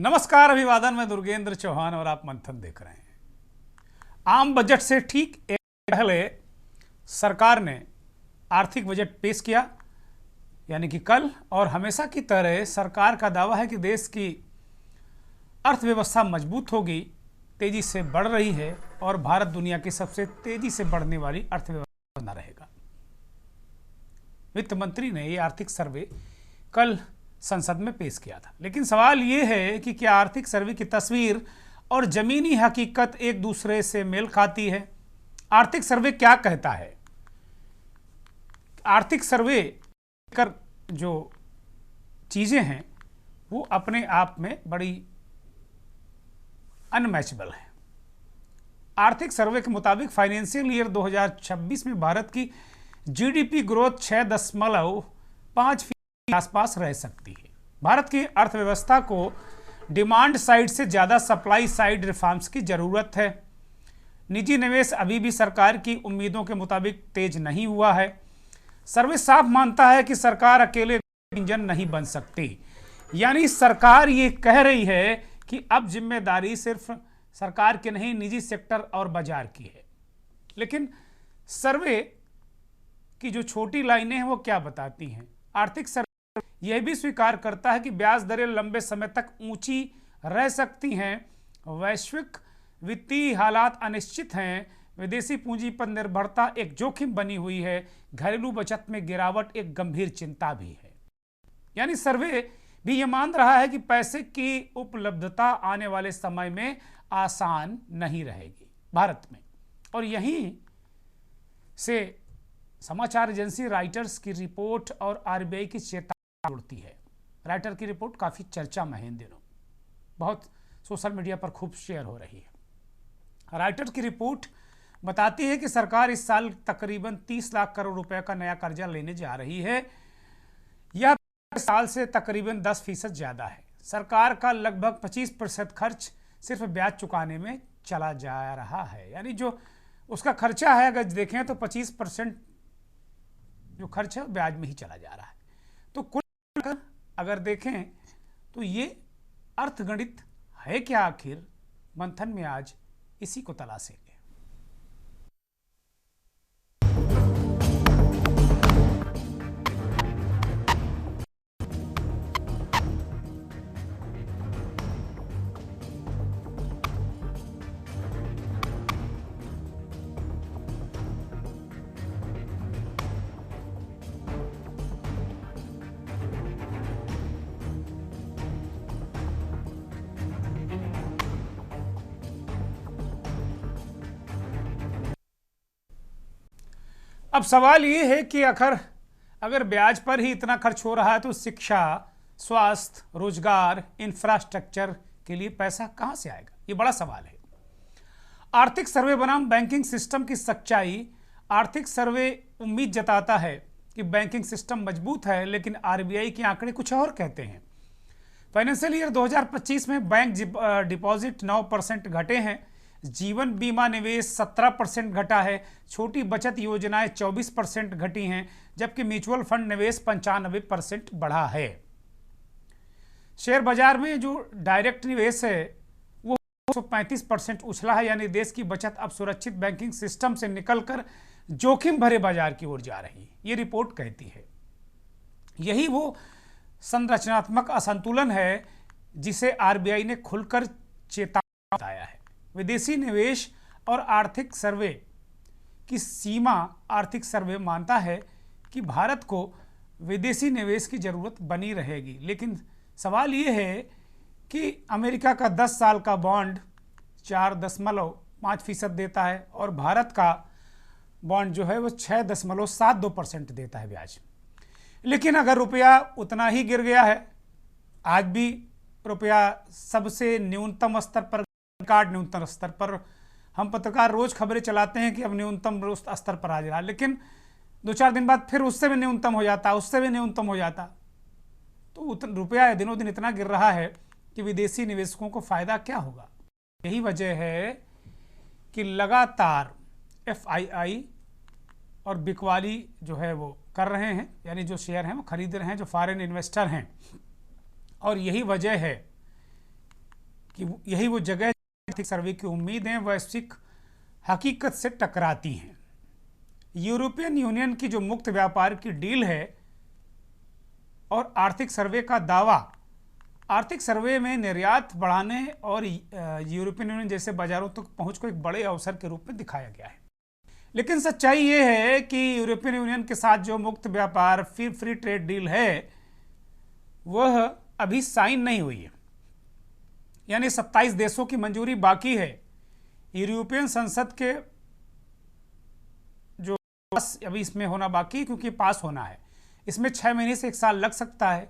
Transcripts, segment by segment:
नमस्कार, अभिवादन। मैं दुर्गेंद्र चौहान और आप मंथन देख रहे हैं। आम बजट से ठीक एक पहले सरकार ने आर्थिक बजट पेश किया, यानी कि कल। और हमेशा की तरह सरकार का दावा है कि देश की अर्थव्यवस्था मजबूत होगी, तेजी से बढ़ रही है और भारत दुनिया की सबसे तेजी से बढ़ने वाली अर्थव्यवस्था बना रहेगा। वित्त मंत्री ने यह आर्थिक सर्वे कल संसद में पेश किया था। लेकिन सवाल ये है कि क्या आर्थिक सर्वे की तस्वीर और जमीनी हकीकत एक दूसरे से मेल खाती है? आर्थिक सर्वे क्या कहता है? आर्थिक सर्वे कर जो चीजें हैं वो अपने आप में बड़ी अनमैचेबल है। आर्थिक सर्वे के मुताबिक फाइनेंशियल ईयर 2026 में भारत की जीडीपी ग्रोथ 6.5% के आसपास रह सकती है। भारत की अर्थव्यवस्था को डिमांड साइड से ज्यादा सप्लाई साइड रिफॉर्म्स की जरूरत है। निजी निवेश अभी भी सरकार की उम्मीदों के मुताबिक तेज नहीं हुआ है। सर्वे साफ मानता है कि सरकार अकेले इंजन नहीं बन सकती, यानी सरकार ये कह रही है कि अब जिम्मेदारी सिर्फ सरकार की नहीं, निजी सेक्टर और बाजार की है। लेकिन सर्वे की जो छोटी लाइनें हैं वो क्या बताती हैं? आर्थिक सर्वे यह भी स्वीकार करता है कि ब्याज दरें लंबे समय तक ऊंची रह सकती हैं, वैश्विक वित्तीय हालात अनिश्चित हैं, विदेशी पूंजी पर निर्भरता एक जोखिम बनी हुई है, घरेलू बचत में गिरावट एक गंभीर चिंता भी है। यानी सर्वे भी यह मान रहा है कि पैसे की उपलब्धता आने वाले समय में आसान नहीं रहेगी भारत में। और यहीं से समाचार एजेंसी राइटर्स की रिपोर्ट और आरबीआई की चेतावनी जुड़ती है। राइटर की रिपोर्ट काफी चर्चा में है इन दिनों, बहुत सोशल मीडिया पर खूब शेयर हो रही है। राइटर की रिपोर्ट बताती है कि सरकार इस साल तकरीबन 30 लाख करोड़ रुपए का नया कर्जा लेने जा रही है। यह साल से तकरीबन 10% ज्यादा है। सरकार का लगभग 25% खर्च सिर्फ ब्याज चुकाने में चला जा रहा है। यानी जो उसका खर्चा है, अगर देखें तो 25% जो खर्च है ब्याज में ही चला जा रहा है। तो कुल अगर देखें तो ये अर्थगणित है क्या आखिर? मंथन में आज इसी को तलाशेंगे। अब सवाल ये है कि अगर ब्याज पर ही इतना खर्च हो रहा है तो शिक्षा, स्वास्थ्य, रोजगार, इंफ्रास्ट्रक्चर के लिए पैसा कहां से आएगा? ये बड़ा सवाल है। आर्थिक सर्वे बनाम बैंकिंग सिस्टम की सच्चाई। आर्थिक सर्वे उम्मीद जताता है कि बैंकिंग सिस्टम मजबूत है, लेकिन आरबीआई के आंकड़े कुछ और कहते हैं। फाइनेंशियल ईयर 2025 में बैंक डिपॉजिट 9% घटे हैं, जीवन बीमा निवेश 17% घटा है, छोटी बचत योजनाएं 24% घटी हैं, जबकि म्यूचुअल फंड निवेश 95% बढ़ा है। शेयर बाजार में जो डायरेक्ट निवेश है वो 35% उछला है, यानी देश की बचत अब सुरक्षित बैंकिंग सिस्टम से निकलकर जोखिम भरे बाजार की ओर जा रही है, ये रिपोर्ट कहती है। यही वो संरचनात्मक असंतुलन है जिसे आरबीआई ने खुलकर चेतावनी बताया है। विदेशी निवेश और आर्थिक सर्वे की सीमा। आर्थिक सर्वे मानता है कि भारत को विदेशी निवेश की जरूरत बनी रहेगी, लेकिन सवाल ये है कि अमेरिका का 10 साल का बॉन्ड 4.5% देता है और भारत का बॉन्ड जो है वो 6.72% देता है ब्याज। लेकिन अगर रुपया उतना ही गिर गया है, आज भी रुपया सबसे न्यूनतम स्तर पर, न्यूनतम स्तर पर, हम पत्रकार रोज खबरें चलाते हैं कि अब न्यूनतम स्तर पर आ जा रहा, लेकिन 2-4 दिन बाद फिर उससे भी न्यूनतम हो जाता, उससे भी न्यूनतम हो जाता। तो रुपया दिनों दिन इतना गिर रहा है कि विदेशी निवेशकों को फायदा क्या होगा? यही वजह है कि लगातार एफआईआई और बिकवाली जो है वो कर रहे हैं, यानी जो शेयर हैं वो खरीद रहे हैं जो फॉरेन इन्वेस्टर हैं। और यही वजह है कि यही वो जगह आर्थिक सर्वे की उम्मीदें वैश्विक हकीकत से टकराती हैं। यूरोपियन यूनियन की जो मुक्त व्यापार की डील है और आर्थिक सर्वे का दावा, आर्थिक सर्वे में निर्यात बढ़ाने और यूरोपियन यूनियन जैसे बाजारों तक पहुंच को एक बड़े अवसर के रूप में दिखाया गया है। लेकिन सच्चाई ये है कि यूरोपियन यूनियन के साथ जो मुक्त व्यापार फ्री ट्रेड डील है वह अभी साइन नहीं हुई है, यानी 27 देशों की मंजूरी बाकी है। यूरोपियन संसद के जो पास अभी इसमें होना बाकी, क्योंकि पास होना है, इसमें 6 महीने से 1 साल लग सकता है।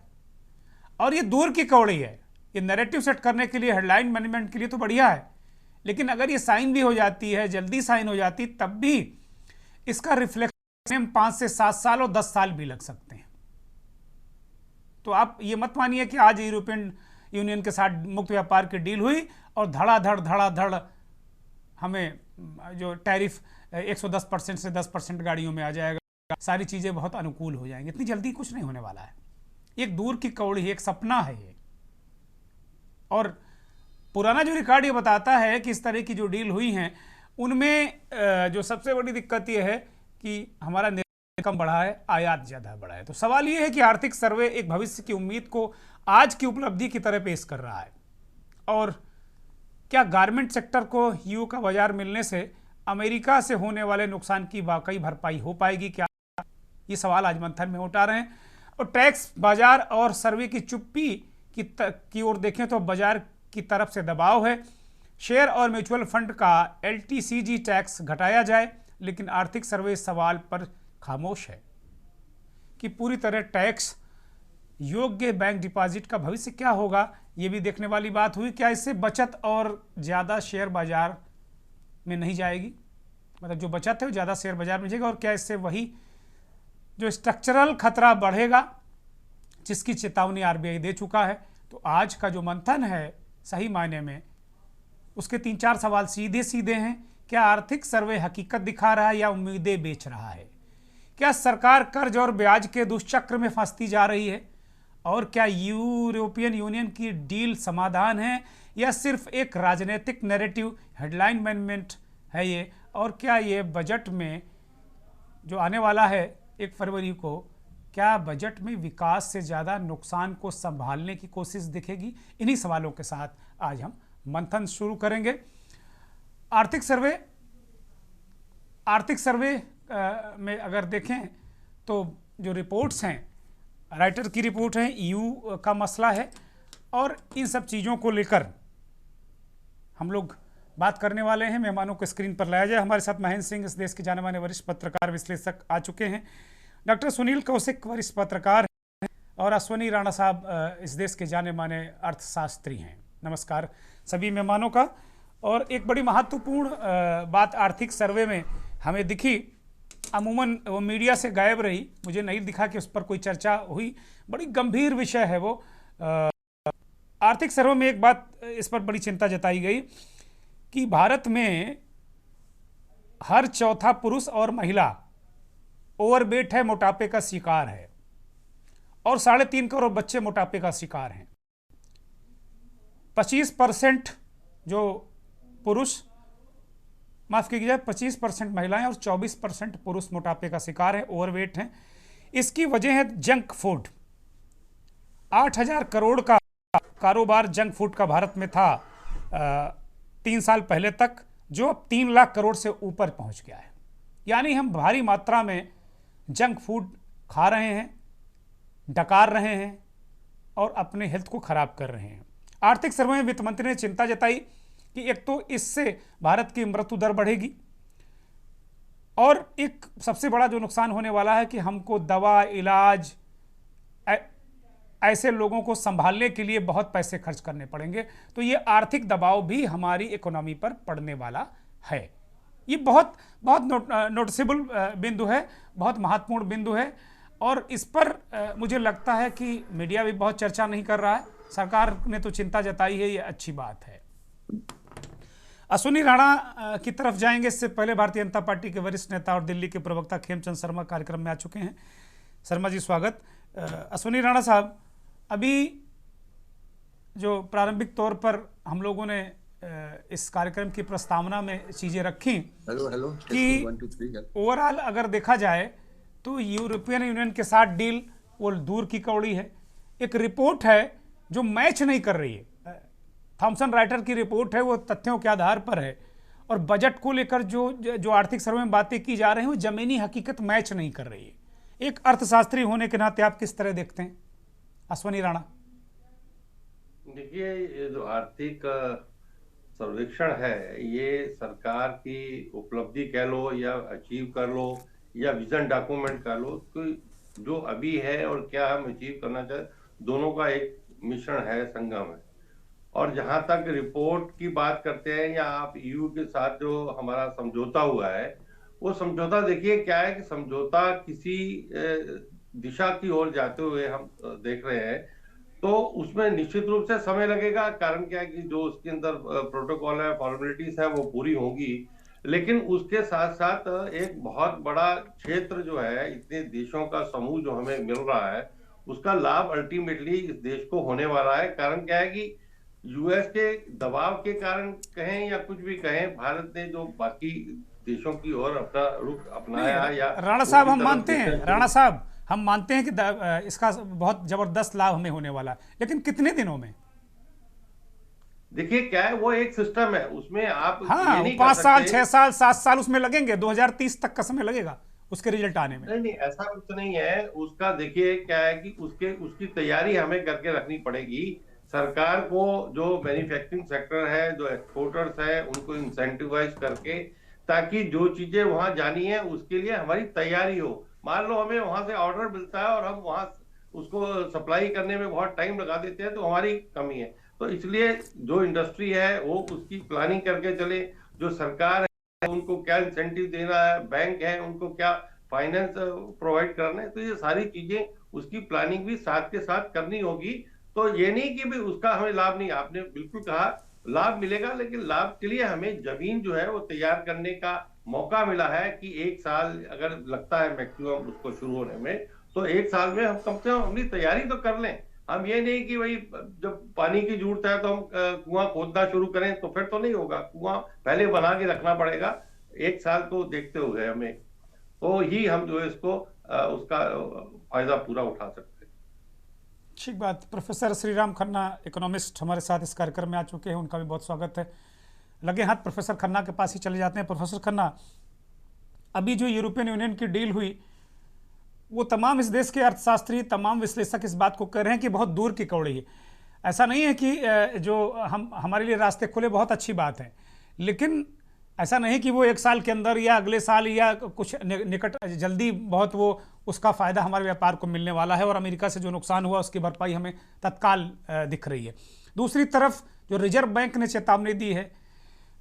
और ये दूर की कौड़ी है, ये नैरेटिव सेट करने के लिए, हेडलाइन मैनेजमेंट के लिए तो बढ़िया है, लेकिन अगर ये साइन भी हो जाती है, जल्दी साइन हो जाती, तब भी इसका रिफ्लेक्शन 5 से 7 साल और 10 साल भी लग सकते हैं। तो आप ये मत मानिए कि आज यूरोपियन यूनियन के साथ मुक्त व्यापार की डील हुई और धड़ाधड़ हमें जो टैरिफ 110% से 10% गाड़ियों में आ जाएगा, सारी चीज़ें बहुत अनुकूल हो जाएंगी। इतनी जल्दी कुछ नहीं होने वाला है। एक दूर की कौड़ी है, एक सपना है ये। और पुराना जो रिकॉर्ड ये बताता है कि इस तरह की जो डील हुई हैं उनमें जो सबसे बड़ी दिक्कत ये है कि हमारा निर्यात कम बढ़ा है, आयात ज़्यादा बढ़ा है। तो सवाल ये है कि आर्थिक सर्वे एक भविष्य की उम्मीद को आज की उपलब्धि की तरह पेश कर रहा है, और क्या गारमेंट सेक्टर को ईयू का बाजार मिलने से अमेरिका से होने वाले नुकसान की वाकई भरपाई हो पाएगी क्या? ये सवाल आज मंथन में उठा रहे हैं। और टैक्स, बाजार और सर्वे की चुप्पी की ओर देखें तो बाजार की तरफ से दबाव है। शेयर और म्यूचुअल फंड का LTCG टैक्स घटाया जाए, लेकिन आर्थिक सर्वे इस सवाल पर खामोश है कि पूरी तरह टैक्स योग्य बैंक डिपॉजिट का भविष्य क्या होगा। ये भी देखने वाली बात हुई। क्या इससे बचत और ज़्यादा शेयर बाजार में नहीं जाएगी, मतलब जो बचत है वो ज़्यादा शेयर बाजार में जाएगा, और क्या इससे वही जो स्ट्रक्चरल खतरा बढ़ेगा जिसकी चेतावनी RBI दे चुका है? तो आज का जो मंथन है सही मायने में उसके 3-4 सवाल सीधे सीधे हैं। क्या आर्थिक सर्वे हकीकत दिखा रहा है या उम्मीदें बेच रहा है? क्या सरकार कर्ज और ब्याज के दुष्चक्र में फंसती जा रही है? और क्या यूरोपियन यूनियन की डील समाधान है या सिर्फ एक राजनीतिक नैरेटिव, हेडलाइन मैनेजमेंट है ये? और क्या ये बजट में जो आने वाला है 1 फरवरी को, क्या बजट में विकास से ज़्यादा नुकसान को संभालने की कोशिश दिखेगी? इन्हीं सवालों के साथ आज हम मंथन शुरू करेंगे। आर्थिक सर्वे में अगर देखें तो जो रिपोर्ट्स हैं, राइटर की रिपोर्ट है, EU का मसला है, और इन सब चीज़ों को लेकर हम लोग बात करने वाले हैं। मेहमानों को स्क्रीन पर लाया जाए। हमारे साथ महेंद्र सिंह, इस देश के जाने माने वरिष्ठ पत्रकार विश्लेषक आ चुके हैं। डॉक्टर सुनील कौशिक वरिष्ठ पत्रकार हैं, और अश्वनी राणा साहब इस देश के जाने माने अर्थशास्त्री हैं। नमस्कार सभी मेहमानों का। और एक बड़ी महत्वपूर्ण बात आर्थिक सर्वे में हमें दिखी, अमूमन वो मीडिया से गायब रही, मुझे नहीं दिखा कि उस पर कोई चर्चा हुई। बड़ी गंभीर विषय है वो। आर्थिक सर्वे में एक बात इस पर बड़ी चिंता जताई गई कि भारत में हर चौथा पुरुष और महिला ओवरवेट है, मोटापे का शिकार है, और 3.5 करोड़ बच्चे मोटापे का शिकार हैं। 25% जो पुरुष, माफ कीजिए 25% महिलाएं और 24% पुरुष मोटापे का शिकार है, ओवरवेट हैं। इसकी वजह है जंक फूड। 8,000 करोड़ का कारोबार जंक फूड का भारत में था 3 साल पहले तक, जो अब 3 लाख करोड़ से ऊपर पहुंच गया है। यानी हम भारी मात्रा में जंक फूड खा रहे हैं, डकार रहे हैं और अपने हेल्थ को खराब कर रहे हैं। आर्थिक सर्वे में वित्त मंत्री ने चिंता जताई कि एक तो इससे भारत की मृत्यु दर बढ़ेगी, और एक सबसे बड़ा जो नुकसान होने वाला है कि हमको दवा, इलाज, ऐसे लोगों को संभालने के लिए बहुत पैसे खर्च करने पड़ेंगे। तो ये आर्थिक दबाव भी हमारी इकोनॉमी पर पड़ने वाला है। ये बहुत नोटिसेबल बिंदु है, बहुत महत्वपूर्ण बिंदु है, और इस पर मुझे लगता है कि मीडिया भी बहुत चर्चा नहीं कर रहा है। सरकार ने तो चिंता जताई है, ये अच्छी बात है। अश्वनी राणा की तरफ जाएंगे। इससे पहले भारतीय जनता पार्टी के वरिष्ठ नेता और दिल्ली के प्रवक्ता खेमचंद शर्मा कार्यक्रम में आ चुके हैं। शर्मा जी स्वागत। अश्वनी राणा साहब, अभी जो प्रारंभिक तौर पर हम लोगों ने इस कार्यक्रम की प्रस्तावना में चीज़ें रखी कि ओवरऑल अगर देखा जाए तो यूरोपियन यूनियन के साथ डील वो दूर की कौड़ी है। एक रिपोर्ट है जो मैच नहीं कर रही है, थॉमसन राइटर की रिपोर्ट है, वो तथ्यों के आधार पर है, और बजट को लेकर जो आर्थिक सर्वे में बातें की जा रही हैं वो जमीनी हकीकत मैच नहीं कर रही है। एक अर्थशास्त्री होने के नाते आप किस तरह देखते हैं, अश्वनी राणा? देखिए, ये जो आर्थिक सर्वेक्षण है ये सरकार की उपलब्धि कह लो या अचीव कर लो या विजन डॉक्यूमेंट कर लो, तो जो अभी है और क्या हम अचीव करना चाहते दोनों का एक मिश्रण है, संगम है। और जहां तक रिपोर्ट की बात करते हैं या आप ईयू के साथ जो हमारा समझौता हुआ है, वो समझौता देखिए क्या है कि समझौता किसी दिशा की ओर जाते हुए हम देख रहे हैं, तो उसमें निश्चित रूप से समय लगेगा। कारण क्या है कि जो उसके अंदर प्रोटोकॉल है, फॉर्मेलिटीज है, वो पूरी होंगी, लेकिन उसके साथ साथ एक बहुत बड़ा क्षेत्र जो है, इतने देशों का समूह जो हमें मिल रहा है, उसका लाभ अल्टीमेटली इस देश को होने वाला है। कारण क्या है कि यूएस के दबाव के कारण कहें या कुछ भी कहें, भारत ने जो बाकी देशों की ओर अपना रुख अपनाया या राणा साहब हम मानते हैं, राणा साहब हम मानते हैं कि इसका बहुत जबरदस्त लाभ हमें होने वाला है, लेकिन कितने दिनों में? देखिए क्या है, वो एक सिस्टम है, उसमें आप हाँ, ये नहीं 5 कर साल सकते। 6 साल 7 साल उसमें लगेंगे, 2030 तक का समय लगेगा उसके रिजल्ट आने में। नहीं नहीं, ऐसा कुछ नहीं है उसका। देखिए क्या है कि उसकी तैयारी हमें करके रखनी पड़ेगी। सरकार को जो मैन्युफैक्चरिंग सेक्टर है, जो एक्सपोर्टर्स है, उनको इंसेंटिवाइज करके, ताकि जो चीजें वहां जानी है उसके लिए हमारी तैयारी हो। मान लो हमें वहां से ऑर्डर मिलता है और हम वहां उसको सप्लाई करने में बहुत टाइम लगा देते हैं, तो हमारी कमी है। तो इसलिए जो इंडस्ट्री है वो उसकी प्लानिंग करके चले। जो सरकार है उनको क्या इंसेंटिव देना है, बैंक है उनको क्या फाइनेंस प्रोवाइड करना है, तो ये सारी चीजें उसकी प्लानिंग भी साथ के साथ करनी होगी। तो ये नहीं कि भी उसका हमें लाभ नहीं, आपने बिल्कुल कहा लाभ मिलेगा, लेकिन लाभ के लिए हमें जमीन जो है वो तैयार करने का मौका मिला है कि 1 साल अगर लगता है मैक्सिमम उसको शुरू होने में, तो 1 साल में हम कम से कम अपनी तैयारी तो कर लें। हम ये नहीं कि भाई जब पानी की जरूरत है तो हम कुआं खोदना शुरू करें, तो फिर तो नहीं होगा। कुआं पहले बना के रखना पड़ेगा। 1 साल तो देखते हुए हमें, तो ही हम जो है इसको उसका फायदा पूरा उठा सकते हैं। ठीक बात। प्रोफेसर श्रीराम खन्ना इकोनॉमिस्ट हमारे साथ इस कार्यक्रम में आ चुके हैं, उनका भी बहुत स्वागत है। लगे हाथ प्रोफेसर खन्ना के पास ही चले जाते हैं। प्रोफेसर खन्ना, अभी जो यूरोपियन यूनियन की डील हुई, वो तमाम इस देश के अर्थशास्त्री, तमाम विश्लेषक इस बात को कह रहे हैं कि बहुत दूर की कौड़ी है। ऐसा नहीं है कि जो हमारे लिए रास्ते खुले बहुत अच्छी बात है, लेकिन ऐसा नहीं कि वो 1 साल के अंदर या अगले साल या कुछ निकट जल्दी बहुत वो उसका फ़ायदा हमारे व्यापार को मिलने वाला है, और अमेरिका से जो नुकसान हुआ उसकी भरपाई हमें तत्काल दिख रही है। दूसरी तरफ जो रिजर्व बैंक ने चेतावनी दी है,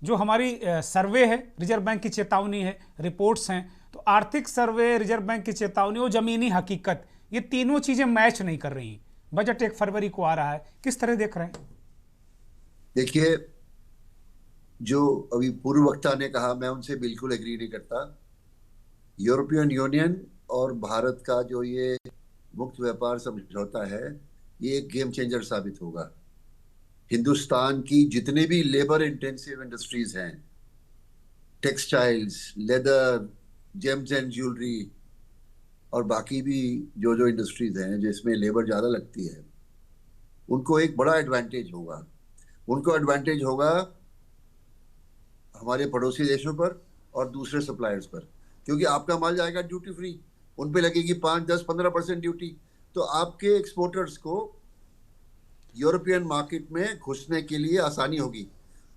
जो हमारी सर्वे है, रिजर्व बैंक की चेतावनी है, रिपोर्ट्स हैं, तो आर्थिक सर्वे, रिजर्व बैंक की चेतावनी और ज़मीनी हकीकत, ये तीनों चीज़ें मैच नहीं कर रही। बजट 1 फरवरी को आ रहा है, किस तरह देख रहे हैं? देखिए, जो अभी पूर्व वक्ता ने कहा, मैं उनसे बिल्कुल एग्री नहीं करता। यूरोपियन यूनियन और भारत का जो ये मुक्त व्यापार समझौता है, ये एक गेम चेंजर साबित होगा। हिंदुस्तान की जितने भी लेबर इंटेंसिव इंडस्ट्रीज हैं, textiles, leather, James and jewellery और बाकी भी जो जो इंडस्ट्रीज हैं जिसमें लेबर ज़्यादा लगती है, उनको एक बड़ा एडवांटेज होगा। उनको एडवांटेज होगा हमारे पड़ोसी देशों पर और दूसरे सप्लायर्स पर, क्योंकि आपका माल जाएगा ड्यूटी फ्री, उन पे लगेगी 5, 10, 15% ड्यूटी। तो आपके एक्सपोर्टर्स को यूरोपियन मार्केट में घुसने के लिए आसानी होगी।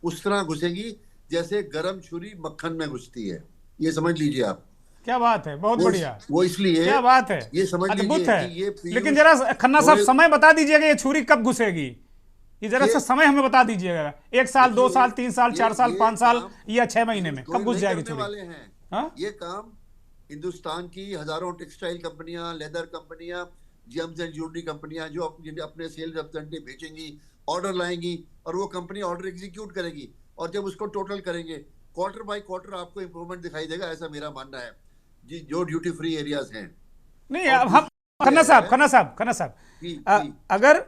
उस तरह घुसेगी जैसे गरम छुरी मक्खन में घुसती है, ये समझ लीजिए आप। क्या बात है, बहुत बढ़िया। वो इसलिए, क्या बात है, ये समझ अद्भुत लीजिए है। कि ये लेकिन जरा खन्ना साहब समय बता दीजिएगा, ये छुरी कब घुसेगी? ये जरा सा समय हमें बता दीजिएगा। 1 साल, 2 साल, 3 साल, 4 साल, 5 साल या 6 महीने में कब घुस जाएगी छुरी? वाले हैं। हाँ? ये काम हिंदुस्तान की हजारों टेक्सटाइल कंपनियां, लेदर कंपनियां, जेम्स एंड ज्वेलरी कंपनियां जो अपने सेल्स रिप्रेजेंटेटिव भेजेंगी, ऑर्डर लाएंगी, और वो कंपनी ऑर्डर एग्जीक्यूट करेगी, और जब उसको टोटल करेंगे क्वार्टर बाय क्वार्टर आपको इंप्रूवमेंट दिखाई देगा, ऐसा मेरा मानना है जी। जो ड्यूटी फ्री एरियाज हैं, नहीं, अब हम खन्ना साहब, अगर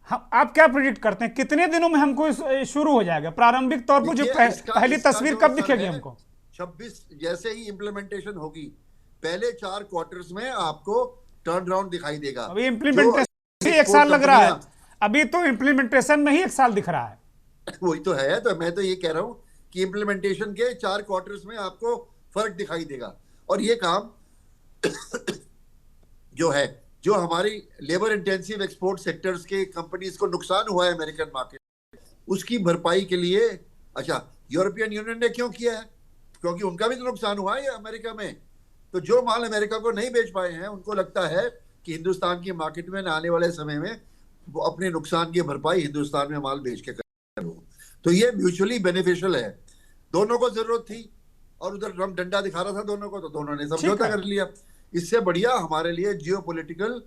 हम आप क्या प्रिडिक्ट करते हैं कितने दिनों में हमको शुरू हो जाएगा प्रारंभिक तौर पर, जो देखिए, पहली इसका तस्वीर जो कब असर दिखेगी है, हमको? 26 जैसे ही इम्प्लीमेंटेशन होगी, पहले 4 क्वार्टर्स में आपको टर्न अराउंड दिखाई देगा। अभी जो इम्प्लीमेंटेशन एक एक्सपोर्ट साल लग रहा है, कंपनियां अभी तो इम्प्लीमेंटेशन में ही एक साल दिख रहा है। वही तो है, तो मैं तो ये कह रहा हूं कि इम्प्लीमेंटेशन के 4 क्वार्टर्स में आपको फर्क दिखाई देगा। और ये काम जो है, जो हमारी लेबर इंटेंसिव एक्सपोर्ट सेक्टर्स के कंपनीज को नुकसान हुआ है अमेरिकन मार्केट, उसकी भरपाई के लिए, अच्छा यूरोपियन यूनियन ने क्यों किया है? क्योंकि उनका भी तो नुकसान हुआ है अमेरिका में। तो जो माल अमेरिका को नहीं बेच पाए हैं, उनको लगता है कि हिंदुस्तान की मार्केट में आने वाले समय में वो अपने नुकसान की भरपाई हिंदुस्तान में माल बेच के करो। तो ये म्यूचुअली बेनिफिशियल है। दोनों को जरूरत थी, और उधर ट्रम्प डंडा दिखा रहा था दोनों को, तो दोनों ने समझौता कर लिया। इससे बढ़िया हमारे लिए जियोपॉलिटिकल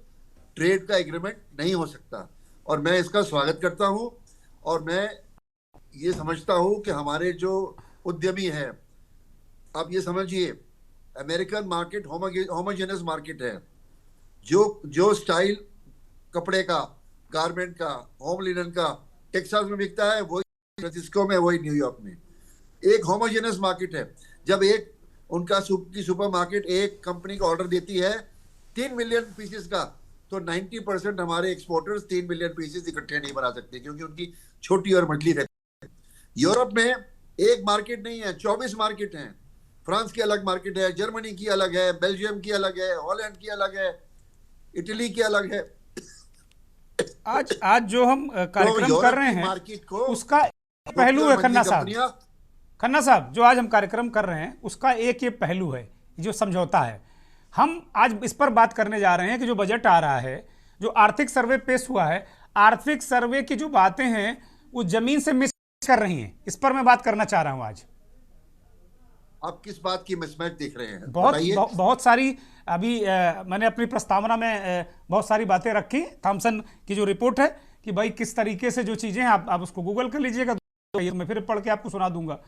ट्रेड का एग्रीमेंट नहीं हो सकता, और मैं इसका स्वागत करता हूं। और मैं ये समझता हूं कि हमारे जो उद्यमी हैं, आप ये समझिए, अमेरिकन मार्केट होमोजेनस मार्केट है। जो स्टाइल कपड़े का, गारमेंट का, होम लिनन का टेक्सास में बिकता है, वही फ्रांसिस्को में, वही न्यूयॉर्क में। एक होमोजेनस मार्केट है। जब एक उनका सुपरमार्केट एक कंपनी का ऑर्डर देती है 3 मिलियन पीसेस का, तो 90% हमारे एक्सपोर्टर्स 3 मिलियन पीसेस इकट्ठे नहीं बना सकते, क्योंकि उनकी छोटी और मझली फैक्ट्री है। यूरोप में एक मार्केट नहीं है, 24 मार्केट हैं। फ्रांस की अलग मार्केट है, जर्मनी की अलग है, बेल्जियम की अलग है, हॉलैंड की अलग है, इटली की अलग है। आज जो हम कार्यक्रम कर रहे हैं, मार्केट को उसका पहलू है खन्ना साहब, जो आज हम कार्यक्रम कर रहे हैं उसका एक ये पहलू है, जो समझौता है। हम आज इस पर बात करने जा रहे हैं कि जो बजट आ रहा है, जो आर्थिक सर्वे पेश हुआ है, आर्थिक सर्वे की जो बातें हैं वो जमीन से मिस कर रही हैं। इस पर मैं बात करना चाह रहा हूं आज। आप किस बात की मिसमैच देख रहे हैं? बहुत सारी अभी मैंने अपनी प्रस्तावना में बहुत सारी बातें रखी। थॉमसन की जो रिपोर्ट है कि भाई किस तरीके से जो चीजें हैं, आप उसको गूगल कर लीजिएगा, तो मैं फिर पढ़ के आपको सुना दूंगा।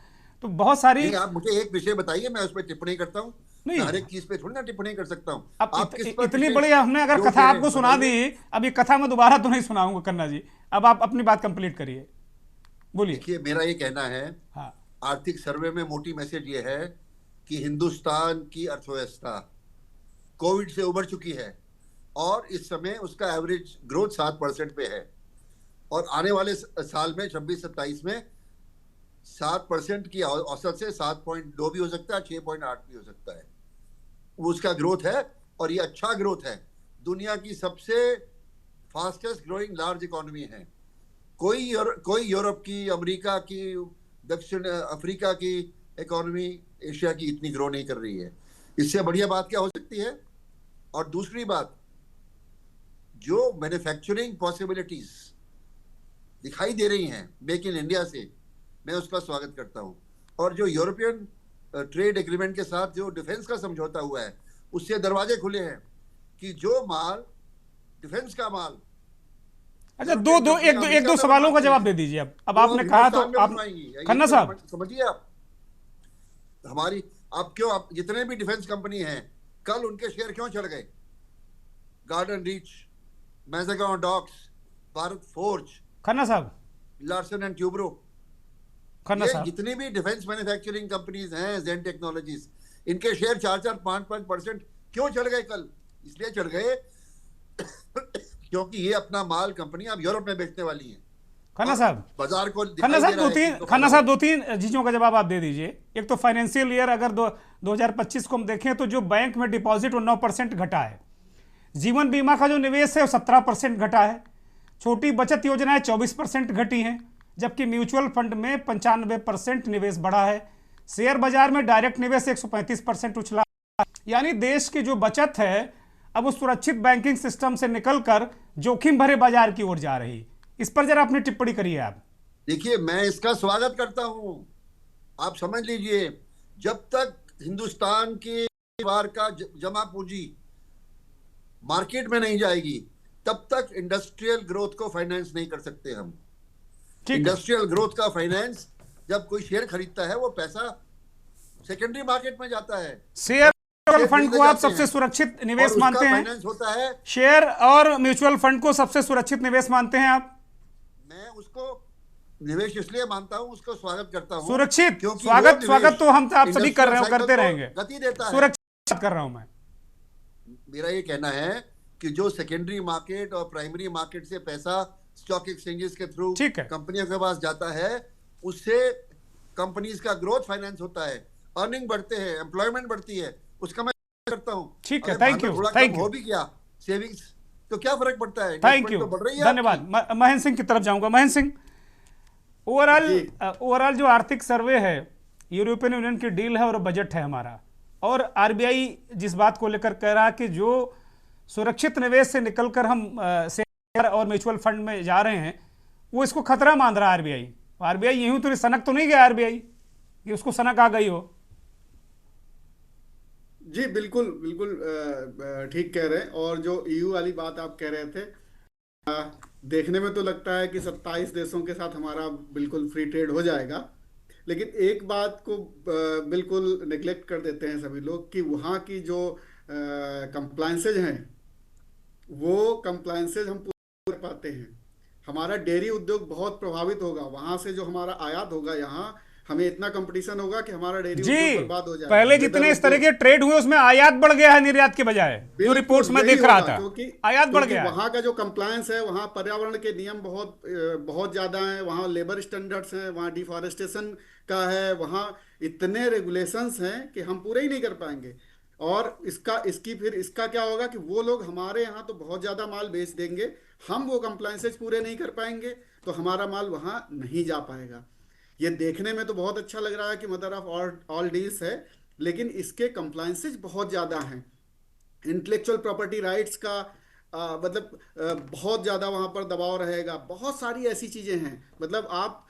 तो बहुत सारी, आप मुझे एक विषय बताइए, मैं उस पर टिप्पणी करता हूं। नहीं, हर एक चीज पे थोड़ी ना टिप्पणी कर सकता हूं। आप इतनी बड़ी हमने अगर कथा आपको सुना दी, अभी कथा में दोबारा तो नहीं सुनाऊंगा कन्ना जी। अब आप अपनी बात कंप्लीट करिए, बोलिए। देखिए, मेरा ये कहना है, हाँ, आर्थिक सर्वे में मोटी मैसेज ये है कि हिंदुस्तान की अर्थव्यवस्था कोविड से उबर चुकी है, और इस समय उसका एवरेज ग्रोथ 7% पे है, और आने वाले साल में 26-27 में 7% की औसत से 7.2 भी हो सकता है, 6.8 भी हो सकता है, वो उसका ग्रोथ है। और ये अच्छा ग्रोथ है। दुनिया की सबसे फास्टेस्ट ग्रोइंग लार्ज इकोनॉमी है। कोई यूरोप की, अमेरिका की, दक्षिण अफ्रीका की इकोनॉमी एशिया की इतनी ग्रो नहीं कर रही है। इससे बढ़िया बात क्या हो सकती है? और दूसरी बात, जो मैन्युफैक्चरिंग पॉसिबिलिटीज दिखाई दे रही हैं मेक इन इंडिया से, मैं उसका स्वागत करता हूं। और जो यूरोपियन ट्रेड एग्रीमेंट के साथ जो डिफेंस का समझौता हुआ है, उससे दरवाजे खुले हैं कि जो माल, डिफेंस का माल। अच्छा, एक दो सवालों का जवाब दे दीजिए। अब आपने कहा तो आप खन्ना साहब समझिए, आप हमारी, आप जितने भी डिफेंस कंपनी हैं, कल उनके शेयर क्यों चढ़ गए? Garden reach, Mazagon docks, Bharat forge, Khanna साहब, लार्सन एंड ट्यूब्रो, खन्ना साहब, जितनी भी डिफेंस मैन्युफैक्चरिंग कंपनीज हैं, जेन टेक्नोलॉजीज, इनके शेयर 4-4, 5-5% क्यों चढ़ गए कल? इसलिए चढ़ गए क्योंकि ये अपना माल कंपनी अब यूरोप में बेचने वाली है। खन्ना साहब, बाजार को खन्ना साहब दो तीन चीजों का जवाब आप दे दीजिए। एक तो फाइनेंशियल ईयर अगर 2025 को हम देखें तो जो बैंक में डिपॉजिट वो 9% घटा है, जीवन बीमा का जो निवेश है वो 17% घटा है, छोटी बचत योजनाएं 24% घटी हैं, जबकि म्यूचुअल फंड में 95% निवेश बढ़ा है, शेयर बाजार में डायरेक्ट निवेश 135% उछला। यानी देश की जो बचत है अब उस सुरक्षित बैंकिंग सिस्टम से निकलकर जोखिम भरे बाजार की ओर जा रही। इस पर जरा अपनी टिप्पणी करिए आप। देखिए, मैं इसका स्वागत करता हूं। आप समझ लीजिए, जब तक हिंदुस्तान के बार का जमा पूंजी मार्केट में नहीं जाएगी, तब तक इंडस्ट्रियल ग्रोथ को फाइनेंस नहीं कर सकते हम। इंडस्ट्रियल ग्रोथ का फाइनेंस, जब कोई शेयर खरीदता है, वो पैसा सेकेंडरी मार्केट में जाता है। शेयर फंड को आप सबसे सुरक्षित निवेश मानते हैं? फाइनेंस होता है। शेयर और म्यूचुअल फंड को सबसे सुरक्षित निवेश मानते हैं आप? मैं उसको निवेश इसलिए मानता हूं, उसको स्वागत करता हूं सुरक्षित क्योंकि स्वागत, वो स्वागत तो हम आप सभी कर रहे हो, इंडस्ट्रियल करते साइकिल को रहेंगे। गति देता है। सुरक्षित कर रहा हूं मैं। मेरा ये कहना है कि जो सेकेंडरी मार्केट और प्राइमरी मार्केट से पैसा स्टॉक एक्सचेंजेस के थ्रू ठीक है, कंपनियों के पास जाता है, उससे कंपनीज का ग्रोथ फाइनेंस होता है, अर्निंग बढ़ते हैं, एम्प्लॉयमेंट बढ़ती है, उसका मैं करता हूं। ठीक है, अगर मान थैंक लो यू, थोड़ा थैंक कम यू, हो भी गया सेविंग्स, तो क्या फर्क पड़ता है, थैंक इन्वेस्टमेंट यू, तो बढ़ रही है धन्यवाद। महेंद्र सिंह की तरफ जाऊंगा। महेंद्र सिंह, ओवरऑल जी ओवरऑल जो आर्थिक सर्वे है, यूरोपियन यूनियन की डील है और बजट है हमारा, और आरबीआई जिस बात को लेकर कह रहा है कि जो सुरक्षित निवेश से निकलकर हम शेयर और म्यूचुअल फंड में जा रहे हैं, वो इसको खतरा मान रहा है आरबीआई। आरबीआई यूं तो सनक तो नहीं गया आरबीआई कि उसको सनक आ गई हो? जी बिल्कुल बिल्कुल ठीक कह रहे हैं। और जो ईयू वाली बात आप कह रहे थे, देखने में तो लगता है कि 27 देशों के साथ हमारा बिल्कुल फ्री ट्रेड हो जाएगा, लेकिन एक बात को बिल्कुल नेग्लेक्ट कर देते हैं सभी लोग कि वहाँ की जो कंप्लायंसेज हैं, वो कंप्लायंसेज हम पूरे कर पाते हैं। हमारा डेयरी उद्योग बहुत प्रभावित होगा, वहाँ से जो हमारा आयात होगा यहाँ, हमें इतना कंपटीशन होगा कि हमारा डेयरी जी, उद्योग बर्बाद हो जाएगा। पहले लेदर जितने इस तरह उद्योग के ट्रेड हुए उसमें आयात बढ़ गया है निर्यात के बजाय, जो बिल्कुल रिपोर्ट्स में यही देख रहा होगा, था, क्योंकि आयात बढ़ गया है। वहाँ का जो कंप्लायंस है, वहाँ पर्यावरण के नियम बहुत बहुत ज़्यादा हैं, वहाँ लेबर स्टैंडर्ड्स हैं, वहाँ डिफॉरेस्टेशन का है, वहाँ इतने रेगुलेशंस हैं कि हम पूरे ही नहीं कर पाएंगे। और इसका क्या होगा कि वो लोग हमारे यहाँ तो बहुत ज़्यादा माल बेच देंगे, हम वो कंप्लायंसेज पूरे नहीं कर पाएंगे, तो हमारा माल वहाँ नहीं जा पाएगा। ये देखने में तो बहुत अच्छा लग रहा है कि मदर ऑफ ऑल डील्स है, लेकिन इसके कंप्लायंसेज बहुत ज़्यादा हैं। इंटेलेक्चुअल प्रॉपर्टी राइट्स का मतलब बहुत ज़्यादा वहाँ पर दबाव रहेगा। बहुत सारी ऐसी चीज़ें हैं, मतलब आप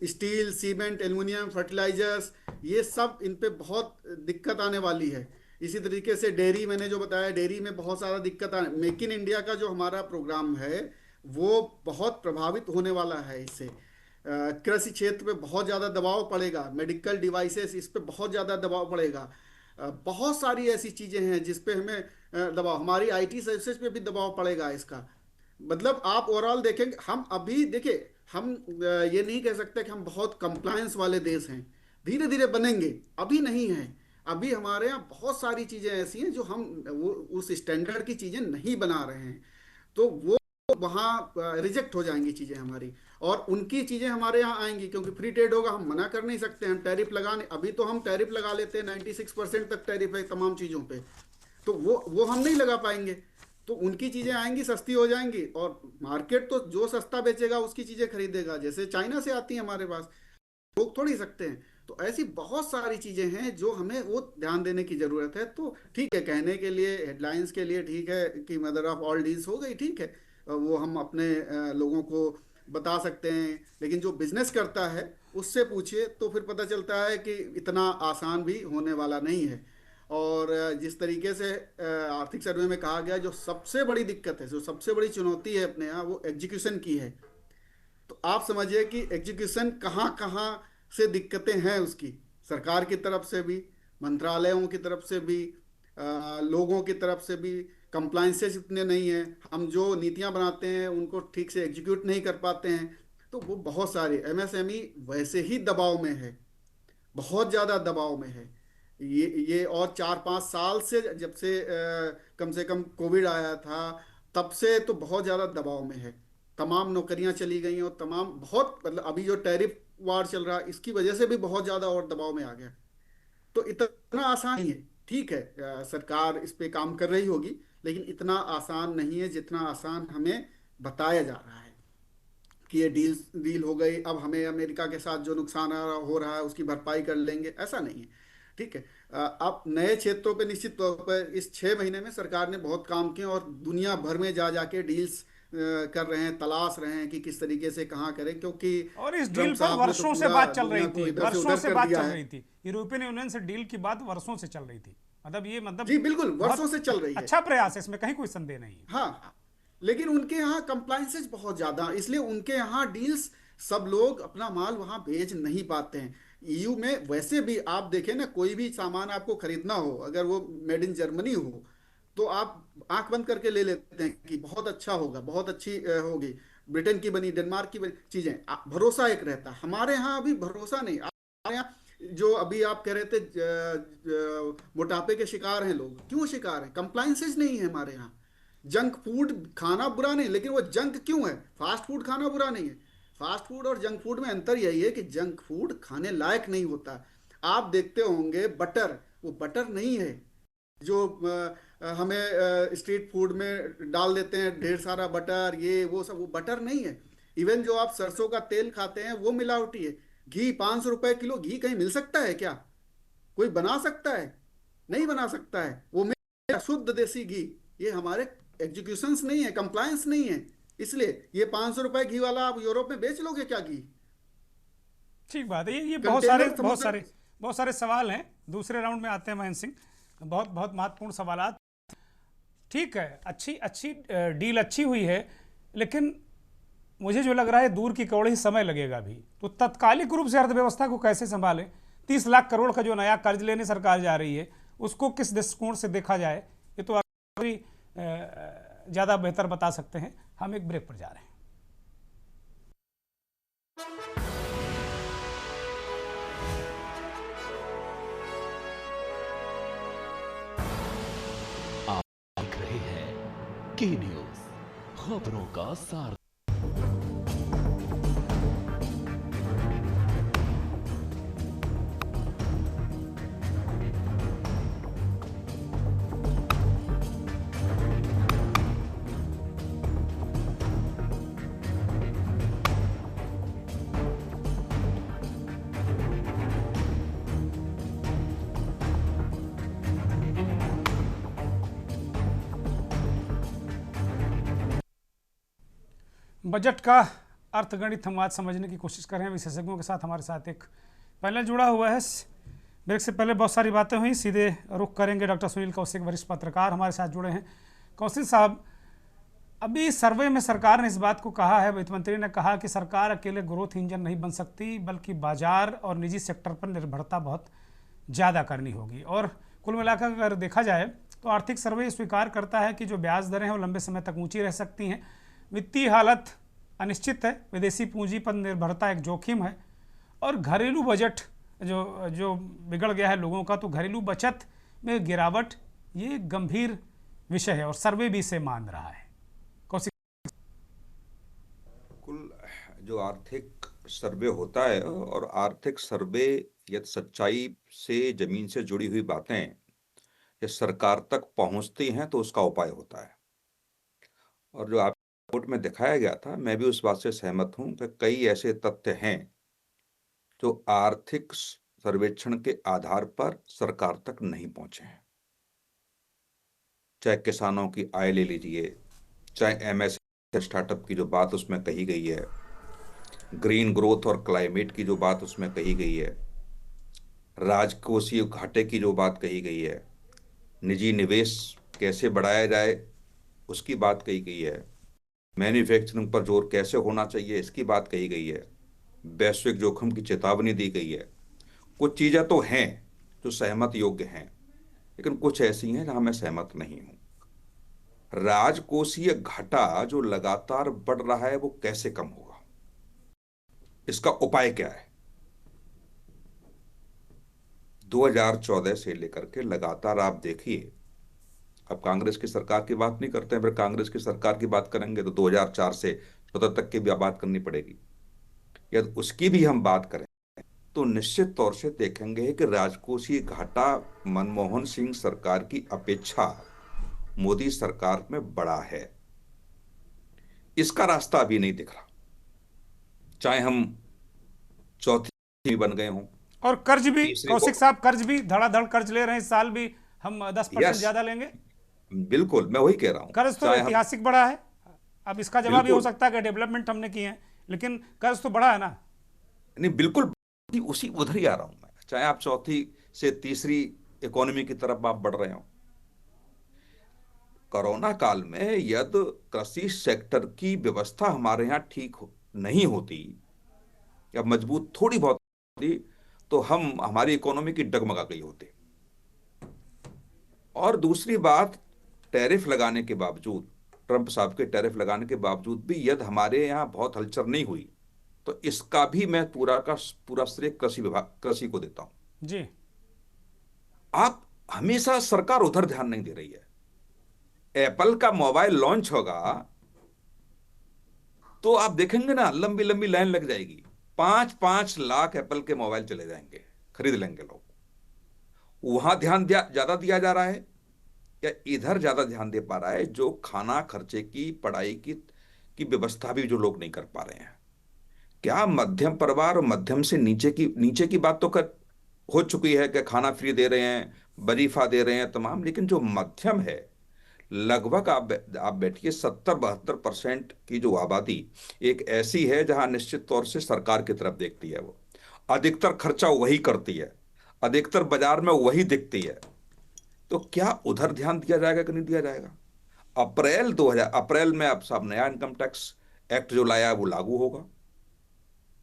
स्टील, सीमेंट, एल्युमिनियम, फर्टिलाइजर्स, ये सब इन पे बहुत दिक्कत आने वाली है। इसी तरीके से डेयरी, मैंने जो बताया, डेयरी में बहुत सारा दिक्कत आने, मेक इन इंडिया का जो हमारा प्रोग्राम है वो बहुत प्रभावित होने वाला है इससे। कृषि क्षेत्र पे बहुत ज़्यादा दबाव पड़ेगा, मेडिकल डिवाइसेस, इस पे बहुत ज़्यादा दबाव पड़ेगा। बहुत सारी ऐसी चीज़ें हैं जिस पे हमें दबाव, हमारी आईटी सर्विसेज पे भी दबाव पड़ेगा इसका। मतलब आप ओवरऑल देखेंगे, हम अभी देखिए, हम ये नहीं कह सकते कि हम बहुत कंप्लायंस वाले देश हैं, धीरे धीरे बनेंगे, अभी नहीं है। अभी हमारे यहाँ बहुत सारी चीज़ें ऐसी हैं जो हम वो उस स्टैंडर्ड की चीज़ें नहीं बना रहे हैं, तो वो वहाँ रिजेक्ट हो जाएंगी चीज़ें हमारी, और उनकी चीज़ें हमारे यहाँ आएंगी, क्योंकि फ्री ट्रेड होगा, हम मना कर नहीं सकते। हम टैरिफ लगाने, अभी तो हम टैरिफ लगा लेते हैं, 96% तक टैरिफ है तमाम चीज़ों पे, तो वो हम नहीं लगा पाएंगे। तो उनकी चीज़ें आएंगी, सस्ती हो जाएंगी, और मार्केट तो जो सस्ता बेचेगा उसकी चीज़ें खरीदेगा, जैसे चाइना से आती हैं हमारे पास, रोक थोड़ी सकते हैं। तो ऐसी बहुत सारी चीज़ें हैं जो हमें वो ध्यान देने की ज़रूरत है। तो ठीक है, कहने के लिए, हेडलाइंस के लिए ठीक है कि मदर ऑफ ऑल डील्स हो गई, ठीक है, वो हम अपने लोगों को बता सकते हैं, लेकिन जो बिजनेस करता है उससे पूछिए तो फिर पता चलता है कि इतना आसान भी होने वाला नहीं है। और जिस तरीके से आर्थिक सर्वे में कहा गया, जो सबसे बड़ी दिक्कत है, जो सबसे बड़ी चुनौती है अपने यहाँ, वो एग्जीक्यूशन की है। तो आप समझिए कि एग्जीक्यूशन कहाँ कहाँ से दिक्कतें हैं उसकी, सरकार की तरफ से भी, मंत्रालयों की तरफ से भी, लोगों की तरफ से भी। कंप्लाइंसेस इतने नहीं हैं, हम जो नीतियां बनाते हैं उनको ठीक से एग्जीक्यूट नहीं कर पाते हैं। तो वो बहुत सारे एमएसएमई वैसे ही दबाव में है, बहुत ज़्यादा दबाव में है। ये और 4-5 साल से, जब से कम से कम कोविड आया था, तब से तो बहुत ज़्यादा दबाव में है। तमाम नौकरियां चली गई हैं, और तमाम बहुत, मतलब अभी जो टैरिफ वार चल रहा है इसकी वजह से भी बहुत ज़्यादा और दबाव में आ गया। तो इतना आसान नहीं है, ठीक है, सरकार इस पे काम कर रही होगी, लेकिन इतना आसान नहीं है जितना आसान हमें बताया जा रहा है कि ये डील हो गई, अब हमें अमेरिका के साथ जो नुकसान हो रहा है उसकी भरपाई कर लेंगे, ऐसा नहीं है। ठीक है, अब नए क्षेत्रों पे निश्चित तौर पर इस 6 महीने में सरकार ने बहुत काम किए, और दुनिया भर में जा जाके डील्स कर रहे हैं, तलाश रहे हैं कि किस तरीके से कहाँ करें, क्योंकि और इस ट्रम्प डील पर साहब ने तो वर्षों से पूरा बात चल रही दुनिया को थी, इधर से वर्षों उधर से कर बात दिया चल है। रही थी, यूरोपियन यूनियन से डील की बात वर्षों से चल रही थी। मतलब ये, मतलब जी बिल्कुल, वर्षों बहुत से चल रही है। अच्छा प्रयास है, इसमें कहीं कोई संदेह नहीं है। हाँ, लेकिन उनके यहाँ कंप्लाइंसेस बहुत ज्यादा, इसलिए उनके यहाँ डील्स, सब लोग अपना माल वहां बेच नहीं पाते हैं। ईयू में वैसे भी आप देखें ना, कोई भी सामान आपको खरीदना हो, अगर वो मेड इन जर्मनी हो, तो आप आंख बंद करके ले लेते हैं कि बहुत अच्छा होगा, बहुत अच्छी होगी। ब्रिटेन की बनी, डेनमार्क की बनी चीजें, भरोसा एक रहता है। हमारे यहाँ अभी भरोसा नहीं। हमारे यहाँ जो अभी आप कह रहे थे मोटापे के शिकार हैं लोग, क्यों शिकार हैं? कंप्लाइंसेस नहीं है हमारे यहाँ। जंक फूड खाना बुरा नहीं, लेकिन वो जंक क्यों है? फास्ट फूड खाना बुरा नहीं है। फास्ट फूड और जंक फूड में अंतर यही है कि जंक फूड खाने लायक नहीं होता। आप देखते होंगे बटर, वो बटर नहीं है जो हमें स्ट्रीट फूड में डाल देते हैं, ढेर सारा बटर, ये वो सब, वो बटर नहीं है। इवन जो आप सरसों का तेल खाते हैं वो मिलावटी है। घी 500 रुपए किलो, घी कहीं मिल सकता है क्या? कोई बना सकता है? नहीं बना सकता है। वो मेरा शुद्ध देसी घी, ये हमारे एग्जीक्यूशंस नहीं है, कंप्लायंस नहीं है। इसलिए ये 500 रुपए घी वाला आप यूरोप में बेच लोगे क्या घी? ठीक बात है। ये कंटेनर समुद्र। बहुत सारे सवाल हैं। दूसरे राउंड में आते हैं महेंद्र सिंह। बहुत बहुत महत्वपूर्ण सवाल। ठीक है, अच्छी अच्छी डील अच्छी हुई है, लेकिन मुझे जो लग रहा है दूर की कौड़ी समय लगेगा भी। तो तत्कालिक रूप से अर्थव्यवस्था को कैसे संभालें? 30 लाख करोड़ का जो नया कर्ज लेने सरकार जा रही है, उसको किस दृष्टिकोण से देखा जाए, ये तो ज़्यादा बेहतर बता सकते हैं। हम एक ब्रेक पर जा रहे हैं। देख रहे हैं के न्यूज, खबरों का सार। बजट का अर्थगणित हम आज समझने की कोशिश कर रहे हैं विशेषज्ञों के साथ। हमारे साथ एक पैनल जुड़ा हुआ है। ब्रेक से पहले बहुत सारी बातें हुई, सीधे रुख करेंगे। डॉक्टर सुनील कौशिक, वरिष्ठ पत्रकार, हमारे साथ जुड़े हैं। कौशिक साहब, अभी सर्वे में सरकार ने इस बात को कहा है, वित्त मंत्री ने कहा कि सरकार अकेले ग्रोथ इंजन नहीं बन सकती, बल्कि बाजार और निजी सेक्टर पर निर्भरता बहुत ज़्यादा करनी होगी। और कुल मिलाकर अगर देखा जाए तो आर्थिक सर्वे स्वीकार करता है कि जो ब्याज दरें हैं वो लंबे समय तक ऊंची रह सकती हैं, वित्तीय हालत अनिश्चित है, विदेशी पूंजी पर निर्भरता एक जोखिम है, और घरेलू बजट जो बिगड़ गया है लोगों का, तो घरेलू बचत में गिरावट ये गंभीर विषय है और सर्वे भी इसे मान रहा है। कौशिक, कुल जो आर्थिक सर्वे होता है, और आर्थिक सर्वे यदि सच्चाई से, जमीन से जुड़ी हुई बातें ये सरकार तक पहुंचती हैं तो उसका उपाय होता है। और जो आप रिपोर्ट में दिखाया गया था, मैं भी उस बात से सहमत हूं कि कई ऐसे तथ्य हैं जो आर्थिक सर्वेक्षण के आधार पर सरकार तक नहीं पहुंचे हैं। चाहे किसानों की आय ले लीजिए, चाहे एमएसएमई स्टार्टअप की जो बात उसमें कही गई है, ग्रीन ग्रोथ और क्लाइमेट की जो बात उसमें कही गई है, राजकोषीय घाटे की जो बात कही गई है, निजी निवेश कैसे बढ़ाया जाए उसकी बात कही गई है, मैन्युफैक्चरिंग पर जोर कैसे होना चाहिए इसकी बात कही गई है, वैश्विक जोखिम की चेतावनी दी गई है। कुछ चीजें तो हैं जो सहमत योग्य हैं, लेकिन कुछ ऐसी हैं जहां मैं सहमत नहीं हूं। राजकोषीय घाटा जो लगातार बढ़ रहा है वो कैसे कम होगा, इसका उपाय क्या है? 2014 से लेकर के लगातार आप देखिए, अब कांग्रेस की सरकार की बात नहीं करते हैं, फिर कांग्रेस की सरकार की बात करेंगे तो 2004 से 14 तक की भी बात करनी पड़ेगी। यदि उसकी भी हम बात करें तो निश्चित तौर से देखेंगे कि राजकोषीय घाटा मनमोहन सिंह सरकार की अपेक्षा मोदी सरकार में बड़ा है। इसका रास्ता अभी नहीं दिख रहा, चाहे हम चौथी बन गए हों। और कर्ज भी, कौशिक साहब, कर्ज भी धड़ाधड़ कर्ज ले रहे हैं। इस साल भी हम 10% ज्यादा लेंगे। बिल्कुल, मैं वही कह रहा हूं। कर्ज तो ऐतिहासिक बढ़ा है। अब इसका जवाब ये हो सकता है कि डेवलपमेंट हमने किए हैं, लेकिन कर्ज तो बढ़ा है ना। नहीं, बिल्कुल उसी उधर ही आ रहा हूं मैं। चाहे आप चौथी से तीसरी इकोनॉमी की तरफ आप बढ़ रहे हो, कोरोना काल में यदि कृषि सेक्टर की व्यवस्था हमारे यहाँ ठीक नहीं होती या मजबूत थोड़ी बहुत होती तो हमारी इकोनॉमी की डगमगा गई होती। और दूसरी बात, टैरिफ लगाने के बावजूद ट्रंप साहब के टैरिफ लगाने के बावजूद भी यदि हमारे यहाँ बहुत हलचल नहीं हुई, तो इसका भी मैं पूरा का पूरा श्रेय कृषि को देता हूं। जी। आप हमेशा सरकार उधर ध्यान नहीं दे रही है। एप्पल का मोबाइल लॉन्च होगा तो आप देखेंगे ना, लंबी लंबी लाइन लग जाएगी, 5-5 लाख एप्पल के मोबाइल चले जाएंगे, खरीद लेंगे लोग। वहां ध्यान ज्यादा दिया जा रहा है या इधर ज्यादा ध्यान दे पा रहा है? जो खाना खर्चे की, पढ़ाई की व्यवस्था भी जो लोग नहीं कर पा रहे हैं। क्या मध्यम परिवार और मध्यम से नीचे की बात तो हो चुकी है कि खाना फ्री दे रहे हैं, वजीफा दे रहे हैं तमाम, लेकिन जो मध्यम है, लगभग आप बैठिए 70-72% की जो आबादी एक ऐसी है जहां निश्चित तौर से सरकार की तरफ देखती है। वो अधिकतर खर्चा वही करती है, अधिकतर बाजार में वही दिखती है। तो क्या उधर ध्यान दिया जाएगा कि नहीं दिया जाएगा? अप्रैल में अब साहब नया इनकम टैक्स एक्ट जो लाया है वो लागू होगा।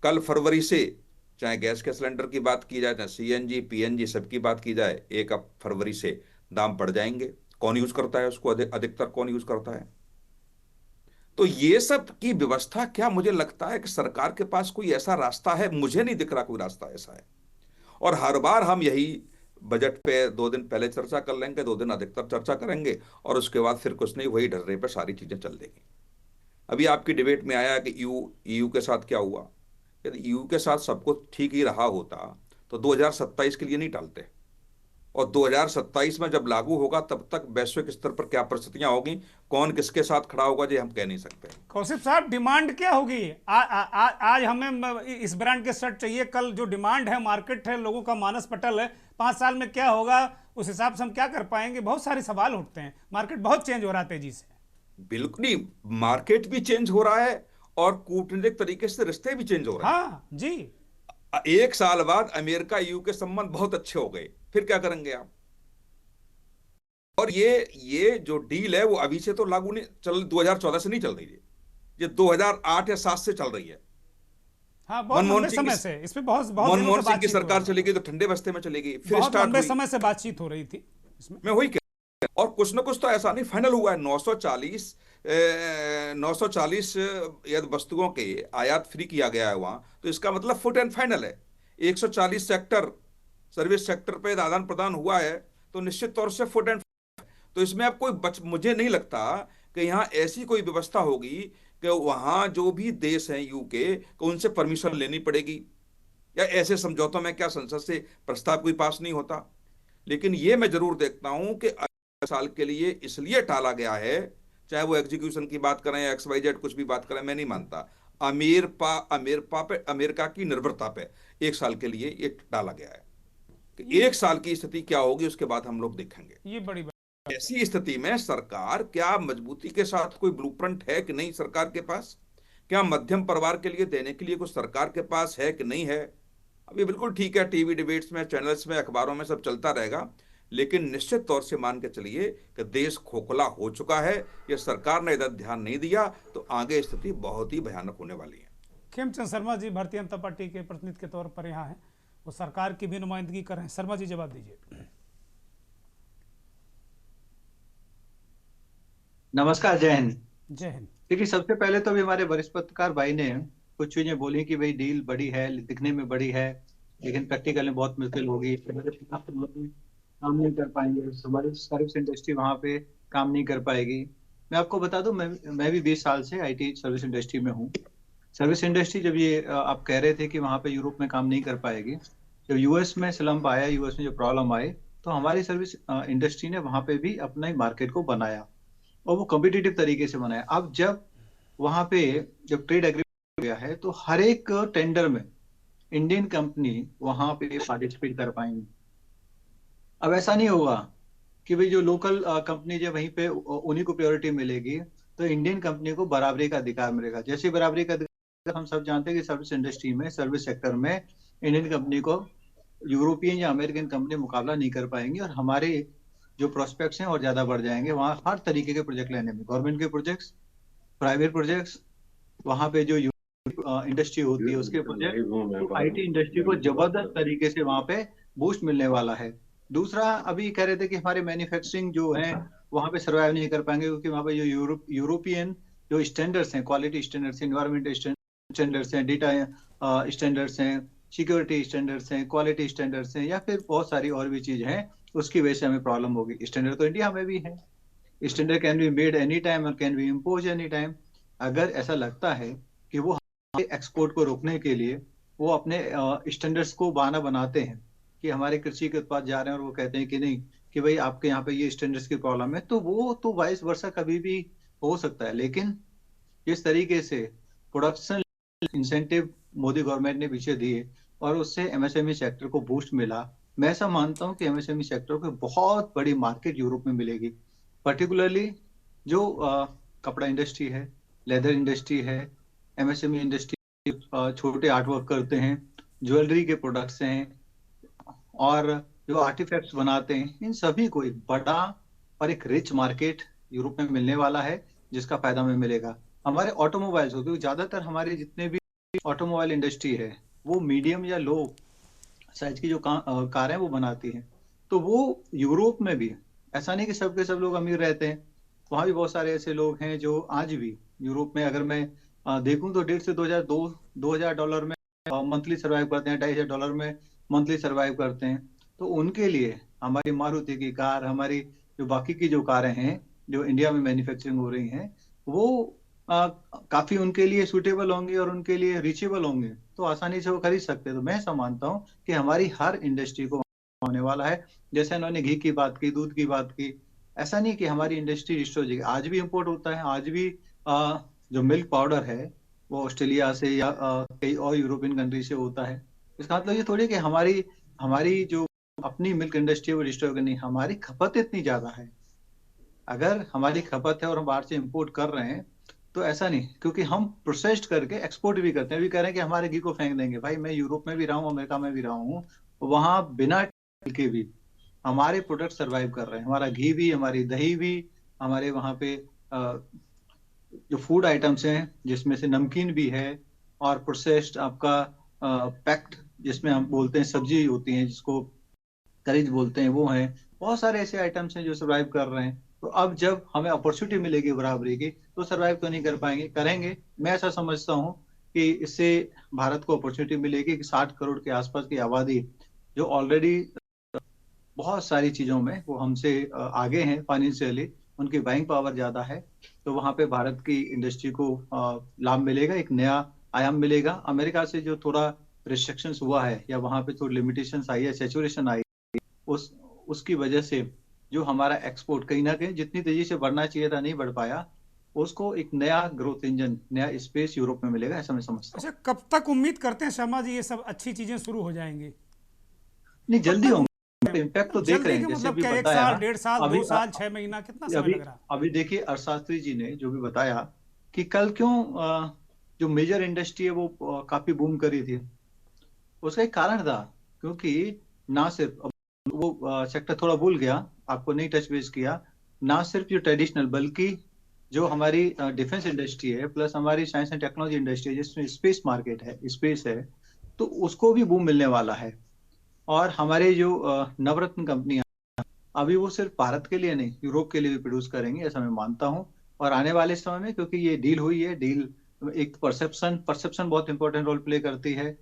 कल फरवरी से चाहे गैस के सिलेंडर की बात की जाए, चाहे सीएनजी पीएनजी सबकी बात की जाए, 1 फरवरी से दाम बढ़ जाएंगे। कौन यूज करता है उसको? अधिकतर कौन यूज करता है? तो ये सब की व्यवस्था, क्या मुझे लगता है कि सरकार के पास कोई ऐसा रास्ता है? मुझे नहीं दिख रहा कोई रास्ता ऐसा है। और हर बार हम यही बजट पे 2 दिन पहले चर्चा कर लेंगे, 2 दिन अधिकतर चर्चा करेंगे और उसके बाद फिर कुछ नहीं, वही ढर्रे पे सारी चीजें चल देंगी। अभी आपकी डिबेट में आया कि ईयू के साथ क्या हुआ। यदि ईयू के साथ सब कुछ ठीक ही रहा होता तो 2027 के लिए नहीं टालते, और 2027 में जब लागू होगा तब तक वैश्विक स्तर पर क्या परिस्थितियां होगी, कौन किसके साथ खड़ा होगा, ये हम कह नहीं सकते। कौशिक साहब, डिमांड क्या होगी? आज हमें इस ब्रांड के शर्ट चाहिए, कल जो डिमांड है, मार्केट है, लोगों का मानस पटल है, 5 साल में क्या होगा, उस हिसाब से हम क्या कर पाएंगे? बहुत सारे सवाल उठते हैं। मार्केट बहुत चेंज हो रहा है तेजी से। बिल्कुल नहीं, मार्केट भी चेंज हो रहा है और कूटनीतिक तरीके से रिश्ते भी चेंज हो रहे हैं। हाँ जी। 1 साल बाद अमेरिका यूके के संबंध बहुत अच्छे हो गए, फिर क्या करेंगे आप? और ये जो डील है वो अभी से तो लागू नहीं चल, 2014 से नहीं चल रही है, ये 2008 या 7 से चल रही है। हाँ, बहुत लंबे समय से इस पे बहुत मनमोहन सिंह की सरकार चली गई तो ठंडे बस्ते में चली गई, फिर बहुत स्टार्ट लंबे हुई। समय से बातचीत हो रही थी इसमें। मैं वही कह, और कुछ ना कुछ तो ऐसा नहीं फाइनल हुआ है। 940 यदि वस्तुओं के आयात फ्री किया गया है वहां, तो इसका मतलब फुट एंड फाइनल है। 140 सेक्टर सर्विस सेक्टर पे आदान प्रदान हुआ है, तो निश्चित तौर से फुट एंड, तो इसमें अब मुझे नहीं लगता कि यहाँ ऐसी कोई व्यवस्था होगी कि वहां जो भी देश हैं यूके को उनसे परमिशन लेनी पड़ेगी, या ऐसे समझौतों में क्या संसद से प्रस्ताव कोई पास नहीं होता। लेकिन ये मैं जरूर देखता हूं कि 1 साल के लिए इसलिए टाला गया है, चाहे वो एग्जीक्यूशन की बात करें या XYZ कुछ भी बात करें, मैं नहीं मानता। अमेरिका की निर्भरता पे 1 साल के लिए ये टाला गया है कि 1 साल की स्थिति क्या होगी उसके बाद हम लोग देखेंगे। ये बड़ी बात। ऐसी स्थिति में सरकार क्या मजबूती के साथ कोई ब्लूप्रिंट है कि नहीं सरकार के पास? क्या मध्यम परिवार के लिए देने के लिए कुछ सरकार के पास है कि नहीं है? अभी बिल्कुल ठीक है, टीवी डिबेट्स में, चैनल्स में, अखबारों में सब चलता रहेगा, लेकिन निश्चित तौर से मान के चलिए कि देश खोखला हो चुका है। ये सरकार ने इधर ध्यान नहीं दिया तो आगे स्थिति बहुत ही भयानक होने वाली है। खेमचंद शर्मा जी भारतीय जनता पार्टी के प्रतिनिधि के तौर पर यहाँ हैं, वो सरकार की भी नुमाइंदगी कर रहे हैं। शर्मा जी, जवाब दीजिए। नमस्कार, जय हिंद। जय हिंद। देखिए, सबसे पहले तो अभी हमारे वरिष्ठ पत्रकार भाई ने कुछ चीजें बोली कि भाई डील बड़ी है, दिखने में बड़ी है, लेकिन प्रैक्टिकल में बहुत मुश्किल होगी, काम नहीं कर पाएंगे, हमारी सर्विस इंडस्ट्री वहां पे काम नहीं कर पाएगी। मैं आपको बता दूं, मैं भी 20 साल से आईटी सर्विस इंडस्ट्री में हूँ। सर्विस इंडस्ट्री, जब ये आप कह रहे थे कि वहां पे यूरोप में काम नहीं कर पाएगी, जब यूएस में स्लम्प आया, यूएस में जो प्रॉब्लम आए, तो हमारी सर्विस इंडस्ट्री ने वहां पे भी अपना ही मार्केट को बनाया और वो कॉम्पिटिटिव तरीके से बनाया। अब जब वहां पे जब ट्रेड एग्रीमेंट हो गया है, तो हर एक टेंडर में इंडियन कंपनी वहां पे पार्टिसिपेट कर पाएंगी। अब ऐसा नहीं होगा कि भाई जो लोकल कंपनी जो वहीं पे उन्हीं को प्रायोरिटी मिलेगी, तो इंडियन कंपनी को बराबरी का अधिकार मिलेगा। जैसे बराबरी का अधिकार हम सब जानते हैं कि सर्विस इंडस्ट्री में, सर्विस सेक्टर में इंडियन कंपनी को यूरोपियन या अमेरिकन कंपनी मुकाबला नहीं कर पाएंगी और हमारे जो प्रोस्पेक्ट्स हैं और ज्यादा बढ़ जाएंगे वहाँ हर तरीके के प्रोजेक्ट लेने में, गवर्नमेंट के प्रोजेक्ट्स, प्राइवेट प्रोजेक्ट्स, वहाँ पे जो इंडस्ट्री होती है उसके प्रोजेक्ट, आईटी इंडस्ट्री को जबरदस्त तरीके से वहाँ पे बूस्ट मिलने वाला है। दूसरा, अभी कह रहे थे कि हमारे मैन्युफैक्चरिंग जो है वहां पे सर्वाइव नहीं कर पाएंगे, क्योंकि वहां पे जो यूरोपियन जो स्टैंडर्ड्स हैं, क्वालिटी स्टैंडर्ड्स हैं, इन्वायरमेंट स्टैंडर्ड्स हैं, डेटा स्टैंडर्ड्स हैं, सिक्योरिटी स्टैंडर्ड्स हैं, क्वालिटी स्टैंडर्ड्स हैं, या फिर बहुत सारी और भी चीज हैं, उसकी वजह से हमें प्रॉब्लम होगी। स्टैंडर्ड तो इंडिया में भी है, standard can be made any time और can be impose any time. अगर ऐसा लगता है कि वो एक्सपोर्ट को रोकने के लिए वो अपने स्टैंडर्ड्स को बहाना बनाते हैं कि हमारे कृषि के उत्पाद जा रहे हैं, और वो कहते हैं कि नहीं कि भाई आपके यहाँ पे ये स्टैंडर्ड्स की प्रॉब्लम है, तो वो तो वाइस वर्सा कभी भी हो सकता है। लेकिन जिस तरीके से प्रोडक्शन इंसेंटिव मोदी गवर्नमेंट ने पीछे दिए और उससे एमएसएमई सेक्टर को बूस्ट मिला, मैं ऐसा मानता हूँ कि एमएसएमई सेक्टर को बहुत बड़ी मार्केट यूरोप में मिलेगी। पर्टिकुलरली जो कपड़ा इंडस्ट्री है, लेदर इंडस्ट्री है, एमएसएमई इंडस्ट्री, छोटे आर्ट वर्क करते हैं, ज्वेलरी के प्रोडक्ट्स हैं, और जो आर्टिफैक्ट्स बनाते हैं, इन सभी को एक बड़ा और एक रिच मार्केट यूरोप में मिलने वाला है, जिसका फायदा हमें मिलेगा। हमारे ऑटोमोबाइल्स हो, क्योंकि ज्यादातर हमारे जितने भी ऑटोमोबाइल इंडस्ट्री है वो मीडियम या लो साइज की जो कार है वो बनाती है, तो वो यूरोप में भी, ऐसा नहीं कि सब के सब लोग अमीर रहते हैं, वहां भी बहुत सारे ऐसे लोग हैं जो आज भी यूरोप में, अगर मैं देखूं तो 1,500 से 2,000 डॉलर में मंथली सर्वाइव करते हैं, 2,500 डॉलर में मंथली सर्वाइव करते हैं। तो उनके लिए हमारी मारुति की कार, हमारी जो बाकी की जो कारें हैं जो इंडिया में मैन्युफैक्चरिंग हो रही हैं, वो काफी उनके लिए सूटेबल होंगी और उनके लिए रीचेबल होंगे, तो आसानी से वो खरीद सकते हैं। तो मैं ऐसा मानता हूँ कि हमारी हर इंडस्ट्री को होने वाला है। जैसे उन्होंने घी की बात की, दूध की बात की, ऐसा नहीं कि हमारी इंडस्ट्री डिस्ट्रॉय हो जाएगी, आज भी इंपोर्ट होता है, आज भी जो मिल्क पाउडर है वो ऑस्ट्रेलिया से या कई और यूरोपियन कंट्री से होता है। इसका मतलब ये थोड़ी कि हमारी हमारी जो अपनी मिल्क इंडस्ट्री है वो डिस्ट्रॉय करनी, हमारी खपत इतनी ज्यादा है। अगर हमारी खपत है और हम बाहर से इंपोर्ट कर रहे हैं तो ऐसा नहीं, क्योंकि हम प्रोसेस्ड करके एक्सपोर्ट भी करते हैं। अभी कह रहे हैं कि हमारे घी को फेंक देंगे, भाई मैं यूरोप में भी रहा हूँ, अमेरिका में भी रहा हूँ, वहां बिना के भी हमारे प्रोडक्ट सर्वाइव कर रहे हैं, हमारा घी भी, हमारी दही भी, हमारे वहां पे जो फूड आइटम्स हैं जिसमें से नमकीन भी है, और प्रोसेस्ड आपका पैक्ड जिसमें हम बोलते हैं सब्जी होती है जिसको करीज बोलते हैं, वो है, बहुत सारे ऐसे आइटम्स हैं जो सर्वाइव कर रहे हैं। तो अब जब हमें अपॉर्चुनिटी मिलेगी बराबरी की, तो सर्वाइव तो नहीं कर पाएंगे, करेंगे। मैं ऐसा समझता हूँ कि इससे भारत को अपॉर्चुनिटी मिलेगी कि 60 करोड़ के आसपास की आबादी जो ऑलरेडी बहुत सारी चीजों में वो हमसे आगे हैं फाइनेंशियली, उनकी बाइंग पावर ज्यादा है, तो वहां पे भारत की इंडस्ट्री को लाभ मिलेगा, एक नया आयाम मिलेगा। अमेरिका से जो थोड़ा रिस्ट्रिक्शंस हुआ है या वहां पे थोड़ी लिमिटेशंस आई है, सैचुरेशन आई, उसकी वजह से जो हमारा एक्सपोर्ट कहीं ना कहीं जितनी तेजी से बढ़ना चाहिए था नहीं बढ़ पाया, उसको एक नया ग्रोथ इंजन, नया स्पेस यूरोप में मिलेगा, ऐसा मैं समझता हूँ। अच्छा, कब तक उम्मीद करते हैं शर्मा जी ये सब अच्छी चीजें शुरू हो जाएंगी? नहीं, जल्दी होंगे, इम्पैक्ट तो देख रहे हैं, जैसे मतलब अभी क्या 1 बताया। साल, 1.5 साल, अभी 2 साल, 6 महीना, कितना समय अभी लग रहा? अभी देखिए अर्थशास्त्री जी ने जो भी बताया कि कल क्यों जो मेजर इंडस्ट्री है वो काफी बूम करी थी, उसका एक कारण था, क्योंकि ना सिर्फ वो सेक्टर थोड़ा भूल गया, आपको नहीं टच बेस किया, ना सिर्फ जो ट्रेडिशनल बल्कि जो हमारी डिफेंस इंडस्ट्री है, प्लस हमारी साइंस एंड टेक्नोलॉजी इंडस्ट्री है जिसमें स्पेस मार्केट है, स्पेस है, तो उसको भी बूम मिलने वाला है। और हमारे जो नवरत्न कंपनियां अभी वो सिर्फ भारत के लिए नहीं, यूरोप के लिए भी प्रोड्यूस करेंगे, ऐसा मैं मानता हूँ। और आने वाले समय में, क्योंकि ये डील हुई है, डील एक परसेप्शन बहुत इंपॉर्टेंट रोल प्ले करती है।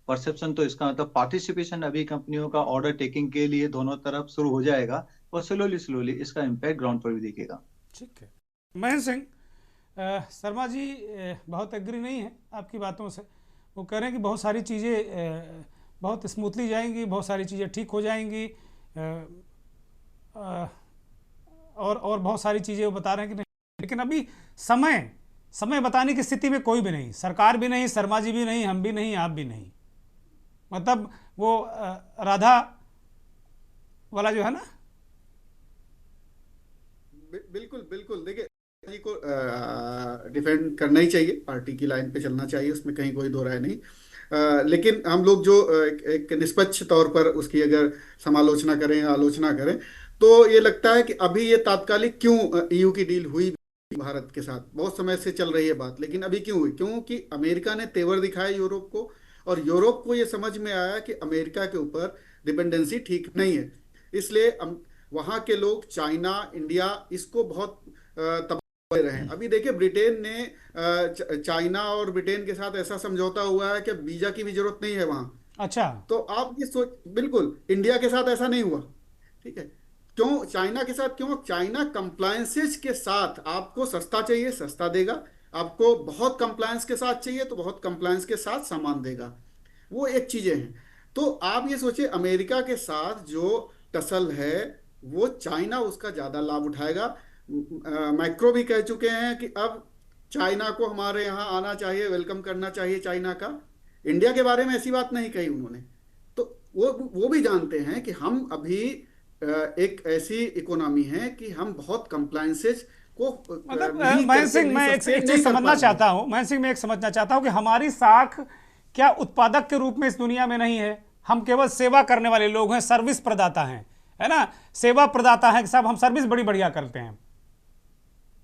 परसेप्शन तो इसका मतलब पार्टिसिपेशन अभी कंपनियों का ऑर्डर टेकिंग के लिए दोनों तरफ शुरू हो जाएगा, और स्लोली इसका इम्पैक्ट ग्राउंड पर भी दिखेगा। ठीक है। महेंद्र सिंह, शर्मा जी बहुत एग्री नहीं है आपकी बातों से। वो कह रहे हैं कि बहुत सारी चीज़ें बहुत स्मूथली जाएंगी, बहुत सारी चीज़ें ठीक हो जाएंगी, और बहुत सारी चीज़ें वो बता रहे हैं कि नहीं, लेकिन अभी समय बताने की स्थिति में कोई भी नहीं, सरकार भी नहीं, शर्मा जी भी नहीं, हम भी नहीं, आप भी नहीं। मतलब वो राधा वाला जो है ना। बिल्कुल बिल्कुल, देखिए जी को डिफेंड करना ही चाहिए, पार्टी की लाइन पे चलना चाहिए, उसमें कहीं कोई दो राय नहीं। लेकिन हम लोग जो एक निष्पक्ष तौर पर उसकी अगर समालोचना करें या आलोचना करें, तो ये लगता है कि अभी ये तात्कालिक क्यों ईयू की डील हुई भारत के साथ, बहुत समय से चल रही है बात, लेकिन अभी क्यों हुई? क्योंकि अमेरिका ने तेवर दिखाया यूरोप को, और यूरोप को ये समझ में आया कि अमेरिका के ऊपर डिपेंडेंसी ठीक नहीं है। इसलिए वहाँ के लोग चाइना, इंडिया इसको बहुत तबाह रहे हैं। अभी देखिए ब्रिटेन ने चाइना और ब्रिटेन के साथ ऐसा समझौता हुआ है कि वीजा की भी जरूरत नहीं है वहाँ। अच्छा। तो आप ये सोच, बिल्कुल इंडिया के साथ ऐसा नहीं हुआ। ठीक है, क्यों चाइना के साथ? क्यों? चाइना कंप्लायंसेस के साथ, आपको सस्ता चाहिए सस्ता देगा, आपको बहुत कंप्लायंस के साथ चाहिए तो बहुत कंप्लायंस के साथ सामान देगा। वो एक चीजें हैं। तो आप ये सोचिए अमेरिका के साथ जो टसल है वो चाइना उसका ज्यादा लाभ उठाएगा। मैक्रो भी कह चुके हैं कि अब चाइना को हमारे यहाँ आना चाहिए, वेलकम करना चाहिए चाइना का। इंडिया के बारे में ऐसी बात नहीं कही उन्होंने। तो वो भी जानते हैं कि हम अभी एक ऐसी इकोनॉमी है कि हम बहुत कंप्लायंसेस को मतलब नहीं महेंद्र करके सिंह, नहीं मैं सकते, एक नहीं चीज कर समझना पाएंगे। चाहता हूं, महेंद्र सिंह मैं एक समझना चाहता हूं कि हमारी साख क्या उत्पादक के रूप में इस दुनिया में नहीं है? हम केवल सेवा करने वाले लोग हैं, सर्विस प्रदाता हैं, है ना, सेवा प्रदाता हैं कि साहब हम सर्विस बड़ी बढ़िया करते हैं।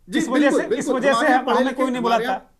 जी इस वजह बिल्कुल से बिल्कुल, हमारे यहाँ पढ़े हमें लिखे, कोई नहीं हमारे बुलाता। यहाँ,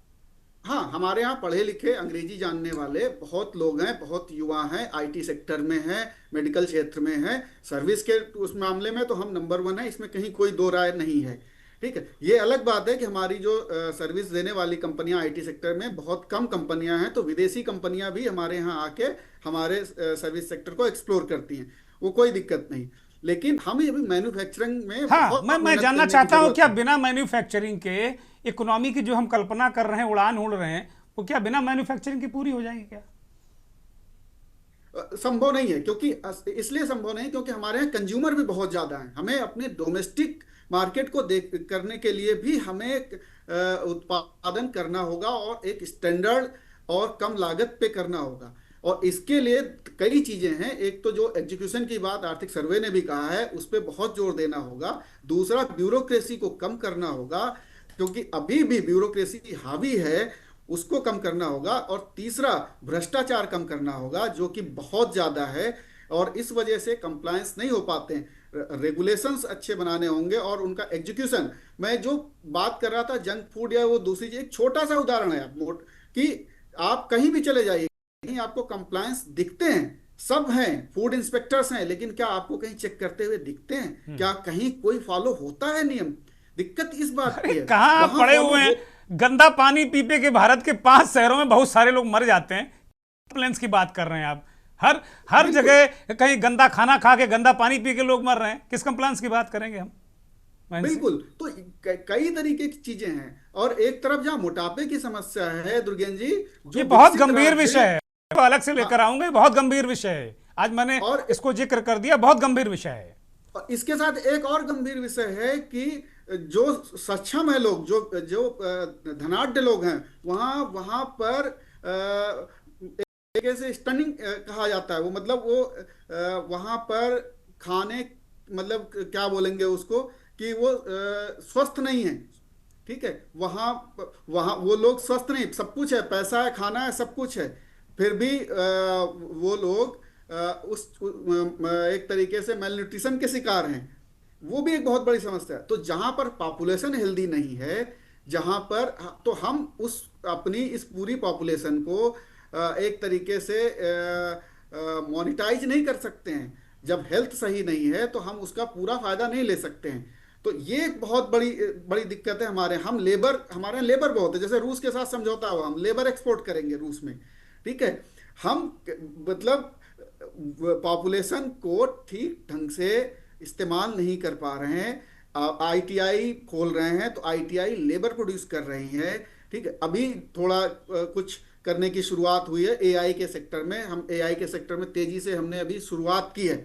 हाँ हमारे यहाँ पढ़े लिखे अंग्रेजी जानने वाले बहुत लोग हैं, बहुत युवा हैं, आईटी सेक्टर में हैं, मेडिकल क्षेत्र में हैं, सर्विस के उस मामले में तो हम नंबर 1 है, इसमें कहीं कोई दो राय नहीं है। ठीक है, ये अलग बात है कि हमारी जो सर्विस देने वाली कंपनियां आईटी सेक्टर में बहुत कम कंपनियां हैं, तो विदेशी कंपनियां भी हमारे यहाँ आके हमारे सर्विस सेक्टर को एक्सप्लोर करती हैं, वो कोई दिक्कत नहीं। लेकिन हमें अभी मैन्युफैक्चरिंग में हाँ, बहुत मैं मेहनत जानना करने की चाहता हूं जरूरत क्या है। बिना मैन्युफैक्चरिंग के इकोनॉमी की जो हम कल्पना कर रहे हैं, उड़ान उड़ रहे हैं, वो क्या बिना मैन्युफैक्चरिंग की पूरी हो जाएगी क्या? संभव नहीं है, क्योंकि इसलिए संभव नहीं क्योंकि हमारे यहाँ कंज्यूमर भी बहुत ज्यादा हैं। हमें अपने डोमेस्टिक मार्केट को देख करने के लिए भी हमें उत्पादन करना होगा और एक स्टैंडर्ड और कम लागत पे करना होगा। और इसके लिए कई चीजें हैं। एक तो जो एग्जीक्यूशन की बात आर्थिक सर्वे ने भी कहा है, उस पर बहुत जोर देना होगा। दूसरा, ब्यूरोक्रेसी को कम करना होगा, क्योंकि अभी भी ब्यूरोक्रेसी हावी है, उसको कम करना होगा। और तीसरा, भ्रष्टाचार कम करना होगा जो कि बहुत ज्यादा है और इस वजह से कंप्लायंस नहीं हो पाते हैं। रेगुलेशंस अच्छे बनाने होंगे और उनका एग्जीक्यूशन। मैं जो बात कर रहा था जंक फूड या वो दूसरी चीज, एक छोटा सा उदाहरण है कि आप कहीं भी चले जाइए, कहीं आपको कंप्लायंस दिखते हैं, सब हैं, फूड इंस्पेक्टर्स हैं, लेकिन क्या आपको कहीं चेक करते हुए दिखते हैं? क्या कहीं कोई फॉलो होता है नियम? दिक्कत इस बात की है। कहाँ आप वहां पड़े follow हुए हैं? गंदा पानी पी पी के भारत के 5 शहरों में बहुत सारे लोग मर जाते हैं। प्लेन्स की बात कर रहे हैं आप। हर जगह कहीं गंदा खाना खा के गंदा पानी पी के लोग मर रहे हैं। किस कंप्लायंस की बात करेंगे हम? बिल्कुल। तो कई तरीके की चीजें हैं। और एक तरफ जहां मोटापे की समस्या है दुर्गेन जी, जो ये बहुत विकसित गंभीर राज्य विषय है, तो अलग से लेकर आऊंगा। बहुत गंभीर विषय है, आज मैंने और इसको जिक्र कर दिया। बहुत गंभीर विषय है। और इसके साथ एक और गंभीर विषय है कि जो सक्षम है लोग, जो जो धनाढ्य लोग हैं, वहां पर एक ऐसे स्टनिंग कहा जाता है वो, मतलब वो वहां पर खाने, मतलब क्या बोलेंगे उसको, कि वो स्वस्थ नहीं है। ठीक है, वहां वहां वो लोग स्वस्थ नहीं, सब कुछ है, पैसा है, खाना है, सब कुछ है, फिर भी वो लोग एक तरीके से मेलन्यूट्रिशन के शिकार हैं। वो भी एक बहुत बड़ी समस्या है। तो जहां पर पॉपुलेशन हेल्दी नहीं है, जहां पर, तो हम उस अपनी इस पूरी पॉपुलेशन को एक तरीके से मोनिटाइज नहीं कर सकते हैं। जब हेल्थ सही नहीं है तो हम उसका पूरा फायदा नहीं ले सकते हैं। तो ये एक बहुत बड़ी बड़ी दिक्कत है। हमारे यहाँ लेबर बहुत है। जैसे रूस के साथ समझौता हुआ, हम लेबर एक्सपोर्ट करेंगे रूस में। ठीक है, हम मतलब पॉपुलेशन को ठीक ढंग से इस्तेमाल नहीं कर पा रहे हैं। आईटीआई खोल रहे हैं तो आईटीआई लेबर प्रोड्यूस कर रही है। ठीक है, अभी थोड़ा कुछ करने की शुरुआत हुई है एआई के सेक्टर में। हम एआई के सेक्टर में तेजी से हमने अभी शुरुआत की है,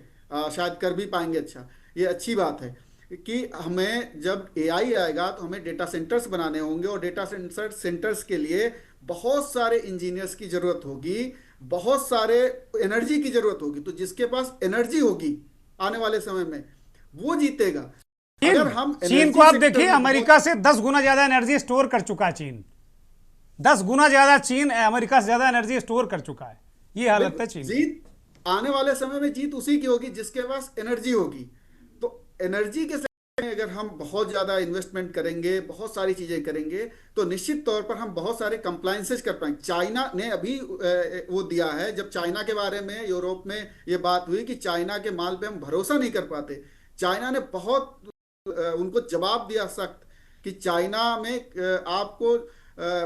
शायद कर भी पाएंगे। अच्छा, ये अच्छी बात है कि हमें जब एआई आएगा तो हमें डेटा सेंटर्स बनाने होंगे और डेटा सेंटर्स के लिए बहुत सारे इंजीनियर्स की जरूरत होगी, बहुत सारे एनर्जी की जरूरत होगी। तो जिसके पास एनर्जी होगी आने वाले समय में वो जीतेगा। अगर हम चीन को आप देखिए, अमेरिका से 10 गुना ज्यादा एनर्जी स्टोर कर चुका है चीन। 10 गुना ज्यादा चीन अमेरिका से ज्यादा एनर्जी स्टोर कर चुका है। ये हालत है चीन। जीत आने वाले समय में जीत उसी की होगी जिसके पास एनर्जी होगी। तो एनर्जी के सेक्टर में अगर हम बहुत ज्यादा इन्वेस्टमेंट करेंगे, बहुत सारी चीजें करेंगे, तो निश्चित तौर पर हम बहुत सारे कंप्लायंसेस कर पाएंगे। चाइना ने अभी वो दिया है, जब चाइना के बारे में यूरोप में ये बात हुई कि चाइना के माल पे हम भरोसा नहीं कर पाते। चाइना ने बहुत उनको जवाब दिया सख्त कि चाइना में आपको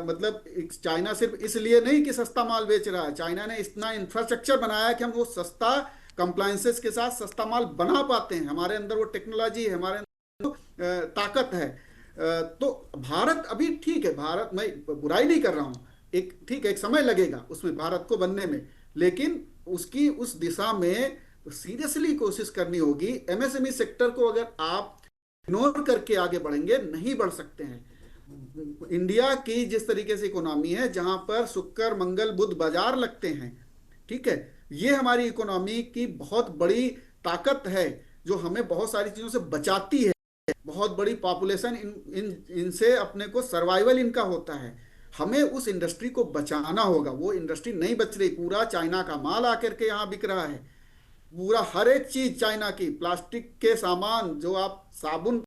मतलब चाइना सिर्फ इसलिए नहीं कि सस्ता माल बेच रहा है, चाइना ने इतना इंफ्रास्ट्रक्चर बनाया है कि हम वो सस्ता कंप्लायंसेस के साथ सस्ता माल बना पाते हैं। हमारे अंदर वो टेक्नोलॉजी है, हमारे अंदर वो ताकत है। तो भारत अभी ठीक है, भारत, मैं बुराई नहीं कर रहा हूँ, एक ठीक है, एक समय लगेगा उसमें भारत को बनने में, लेकिन उसकी उस दिशा में सीरियसली कोशिश करनी होगी। एमएसएमई सेक्टर को अगर आप इग्नोर करके आगे बढ़ेंगे, नहीं बढ़ सकते हैं। इंडिया की जिस तरीके से इकोनॉमी है, जहां पर शुक्र मंगल बुध बाजार लगते हैं, ठीक है, ये हमारी इकोनॉमी की बहुत बड़ी ताकत है जो हमें बहुत सारी चीजों से बचाती है। बहुत बड़ी पॉपुलेशन इनसे अपने को सर्वाइवल इनका होता है। हमें उस इंडस्ट्री को बचाना होगा। वो इंडस्ट्री नहीं बच रही, पूरा चाइना का माल आकर के यहाँ बिक रहा है, पूरा हर एक चीज चाइना की, प्लास्टिक के सामान जो आप साबुन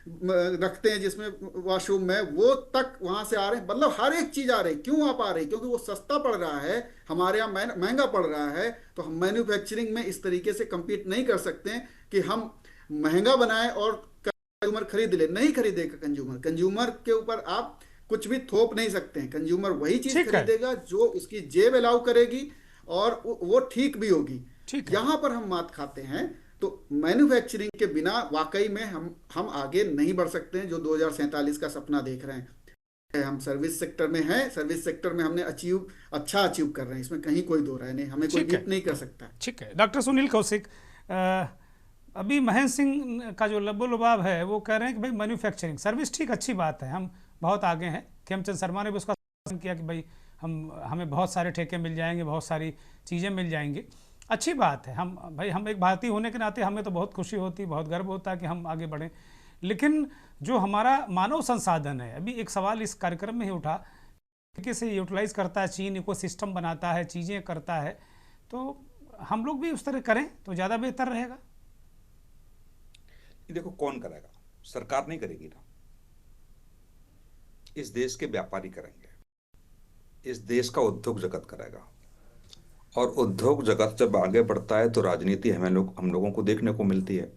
रखते हैं जिसमें वॉशरूम में, वो तक वहां से आ रहे हैं। मतलब हर एक चीज आ रही। क्यों आप आ रही? क्योंकि वो सस्ता पड़ रहा है, हमारे यहाँ महंगा पड़ रहा है। तो हम मैन्युफैक्चरिंग में इस तरीके से compete नहीं कर सकते हैं कि हम महंगा बनाएं और कंज्यूमर खरीद ले। नहीं खरीदेगा कंज्यूमर। कंज्यूमर के ऊपर आप कुछ भी थोप नहीं सकते हैं। कंज्यूमर वही चीज ठीक है। खरीदेगा जो उसकी जेब अलाउ करेगी और वो ठीक भी होगी। ठीक है। यहां पर हम मात खाते हैं। तो मैन्युफैक्चरिंग के बिना वाकई में हम आगे नहीं बढ़ सकते हैं, जो 2047 का सपना देख रहे हैं। हम सर्विस सेक्टर में हैं, सर्विस सेक्टर में हमने अच्छा अचीव कर रहे हैं, इसमें कहीं कोई दो राय नहीं, हमें कोई ठीक है। बीट नहीं कर सकता। ठीक है। डॉक्टर सुनील कौशिक, अभी महेंद्र सिंह का जो लबोलुबाब है वो कह रहे हैं कि भाई मैन्युफैक्चरिंग सर्विस ठीक, अच्छी बात है, हम बहुत आगे हैं। खेमचंद शर्मा ने भी उसका समर्थन किया कि भाई हमें बहुत सारे ठेके मिल जाएंगे, बहुत सारी चीज़ें मिल जाएंगी, अच्छी बात है। हम एक भारतीय होने के नाते हमें तो बहुत खुशी होती, बहुत गर्व होता है कि हम आगे बढ़ें। लेकिन जो हमारा मानव संसाधन है, अभी एक सवाल इस कार्यक्रम में ही उठा, तरीके से यूटिलाइज करता है चीन, इकोसिस्टम बनाता है, चीज़ें करता है, तो हम लोग भी उस तरह करें तो ज़्यादा बेहतर रहेगा। देखो, कौन करेगा? सरकार नहीं करेगी ना, इस देश के व्यापारी करेंगे, इस देश का उद्योग जगत करेगा। और उद्योग जगत जब आगे बढ़ता है तो राजनीति हम लोगों को देखने को मिलती है।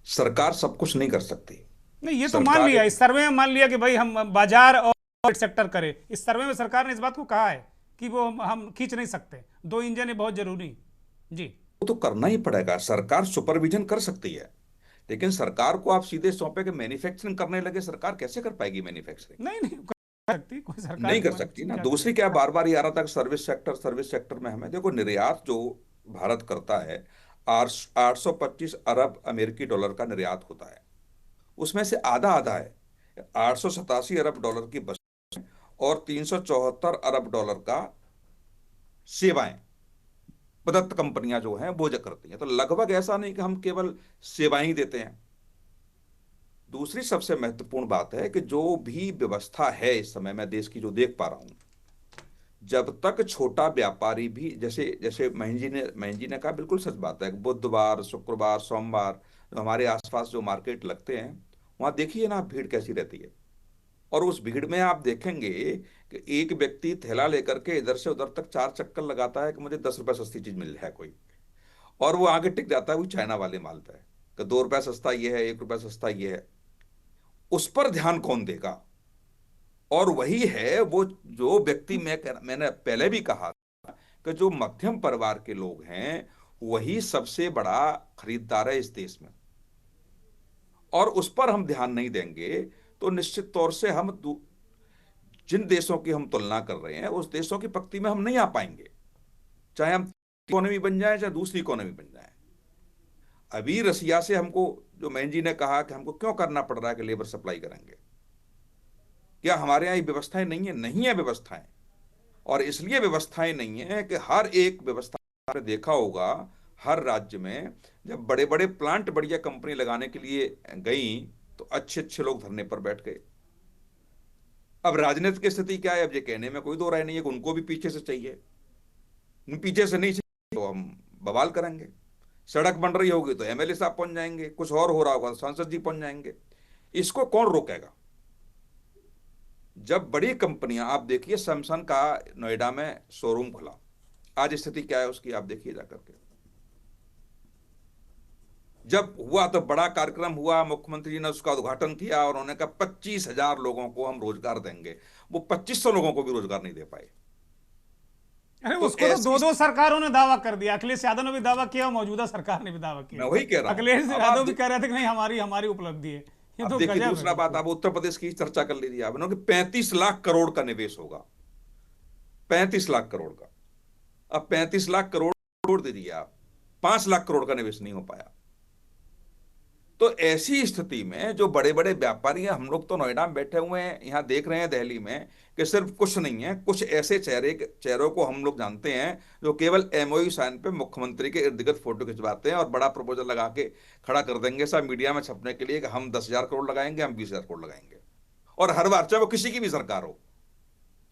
सरकार सब कुछ नहीं कर सकती। नहीं, ये तो मान लिया, इस सर्वे में मान लिया कि भाई हम बाजार और सेक्टर करें। इस सर्वे में सरकार ने इस बात को कहा है कि वो हम खींच नहीं सकते, 2 इंजन है बहुत जरूरी। जी, वो तो करना ही पड़ेगा। सरकार सुपरविजन कर सकती है, लेकिन सरकार को आप सीधे सौंपे कि मैन्युफैक्चरिंग करने लगे, सरकार कैसे कर पाएगी मैन्युफैक्चरिंग? नहीं कर सकती, कोई सरकार नहीं कर सकती ना। दूसरी क्या, बार बार ये आ रहा था कि सर्विस सेक्टर में हमें देखो, निर्यात जो भारत करता है 825 अरब अमेरिकी डॉलर का निर्यात होता है, उसमें से आधा आधा है 887 अरब डॉलर की वस्तुएं और 374 अरब डॉलर का सेवाएं प्रदत्त कंपनियां जो हैं वो जो करती हैं। तो लगभग ऐसा नहीं कि हम केवल सेवाएं ही देते हैं। दूसरी सबसे महत्वपूर्ण बात है कि जो भी व्यवस्था है इस समय मैं देश की जो देख पा रहा हूं, जब तक छोटा व्यापारी भी, जैसे महेंद्र जी ने कहा, बिल्कुल सच बात है, बुधवार, शुक्रवार, सोमवार जो हमारे आसपास जो मार्केट लगते हैं, वहां देखिए ना भीड़ कैसी रहती है। और उस भीड़ में आप देखेंगे कि एक व्यक्ति थैला लेकर के इधर से उधर तक 4 चक्कर लगाता है कि मुझे 10 रुपए सस्ती चीज मिल है कोई, और वो आगे टिक जाता है वो चाइना वाले माल पे कि 2 रुपए सस्ता ये है, 1 रुपए सस्ता ये है। उस पर ध्यान कौन देगा? और वही है वो जो व्यक्ति, मैंने पहले भी कहा कि जो मध्यम परिवार के लोग हैं वही सबसे बड़ा खरीदार है इस देश में। और उस पर हम ध्यान नहीं देंगे तो निश्चित तौर से हम जिन देशों की हम तुलना कर रहे हैं उस देशों की पंक्ति में हम नहीं आ पाएंगे, चाहे हम इकोनॉमी बन जाए चाहे दूसरी इकोनॉमी बन जाए। अभी रसिया से हमको, जो मैन जी ने कहा कि हमको क्यों करना पड़ रहा है कि लेबर सप्लाई करेंगे, क्या हमारे यहाँ ये व्यवस्थाएं नहीं है? नहीं है व्यवस्थाएं। और इसलिए व्यवस्थाएं नहीं है कि हर एक व्यवस्था, आपने देखा होगा हर राज्य में जब बड़े बड़े प्लांट, बढ़िया कंपनी लगाने के लिए गई तो अच्छे अच्छे लोग धरने पर बैठ गए। अब राजनीति की स्थिति क्या है? अब ये कहने में कोई दो राय नहीं है कि उनको भी पीछे से चाहिए, पीछे से नहीं चाहिए तो हम बवाल करेंगे। सड़क बन रही होगी तो एमएलए साहब पहुंच जाएंगे, कुछ और हो रहा होगा तो सांसद जी पहुंच जाएंगे। इसको कौन रोकेगा? जब बड़ी कंपनियां, आप देखिए सैमसंग का नोएडा में शोरूम खुला, आज स्थिति क्या है उसकी आप देखिए जाकर के। जब हुआ तो बड़ा कार्यक्रम हुआ, मुख्यमंत्री जी ने उसका उद्घाटन किया और उन्होंने कहा 25,000 लोगों को हम रोजगार देंगे। वो 2500 लोगों को भी रोजगार नहीं दे पाए। अरे तो उसको तो ऐसी, 2-2 सरकारों ने दावा कर दिया, अखिलेश यादव ने भी दावा किया, मौजूदा सरकार ने भी दावा मैं किया। वही कह रहा हूं। अखिलेश अब यादव आप भी कह रहे थे कि नहीं हमारी हमारी उपलब्धि है। ये अब तो देखिए गजब दूसरा है। बात, आप उत्तर प्रदेश की चर्चा कर लीजिए आप, कि 35 लाख करोड़ का निवेश होगा, 35 लाख करोड़ का। अब 35 लाख करोड़ छोड़ दीजिए आप, 5 लाख करोड़ का निवेश नहीं हो पाया। तो ऐसी स्थिति में जो बड़े बड़े व्यापारी हैं, हम लोग तो नोएडा में बैठे हुए हैं, यहां देख रहे हैं दिल्ली में कि सिर्फ कुछ नहीं है, कुछ ऐसे चेहरों को हम लोग जानते हैं जो केवल एमओयू साइन पे मुख्यमंत्री के इर्द गिर्द फोटो खिंचवाते हैं और बड़ा प्रपोजल लगा के खड़ा कर देंगे सब मीडिया में छपने के लिए कि हम 10,000 करोड़ लगाएंगे, हम 20,000 करोड़ लगाएंगे। और हर बार, चाहे वो किसी की भी सरकार हो,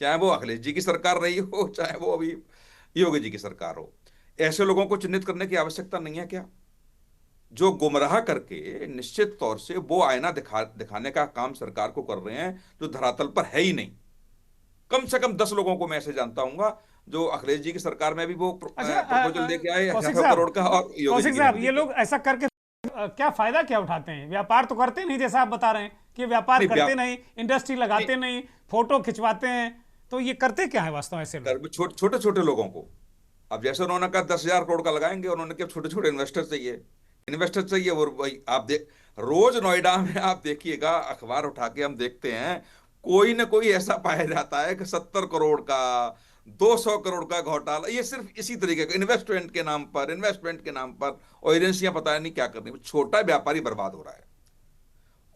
चाहे वो अखिलेश जी की सरकार रही हो, चाहे वो अभी योगी जी की सरकार हो, ऐसे लोगों को चिन्हित करने की आवश्यकता नहीं है क्या? जो गुमराह करके निश्चित तौर से वो आईना दिखाने का काम सरकार को कर रहे हैं जो धरातल पर है ही नहीं। कम से कम 10 लोगों को मैं ऐसे जानता हूंगा जो अखिलेश जी की सरकार में भी वो अच्छा प्रपोजल लेके आए कौशिक 18 करोड़ का, और योगी कौशिक जी साहब, ने ये भी लोग ऐसा करके क्या फायदा क्या उठाते हैं? व्यापार तो करते नहीं, जैसा आप बता रहे हैं कि व्यापार नहीं, करते नहीं, इंडस्ट्री लगाते नहीं, फोटो खिंचवाते हैं, तो ये करते क्या है वास्तव में ऐसे लोग? छोटे छोटे लोगों को, अब जैसे उन्होंने कहा 10,000 करोड़ का लगाएंगे, उन्होंने कहा छोटे छोटे इन्वेस्टर चाहिए। वो वही आप रोज नोएडा में आप देखिएगा, अखबार उठा के हम देखते हैं, कोई ना कोई ऐसा पाया जाता है कि 70 करोड़ का, 200 करोड़ का घोटाला, ये सिर्फ इसी तरीके का इन्वेस्टमेंट के नाम पर, और एजेंसियां पता नहीं क्या करनी। छोटा व्यापारी बर्बाद हो रहा है।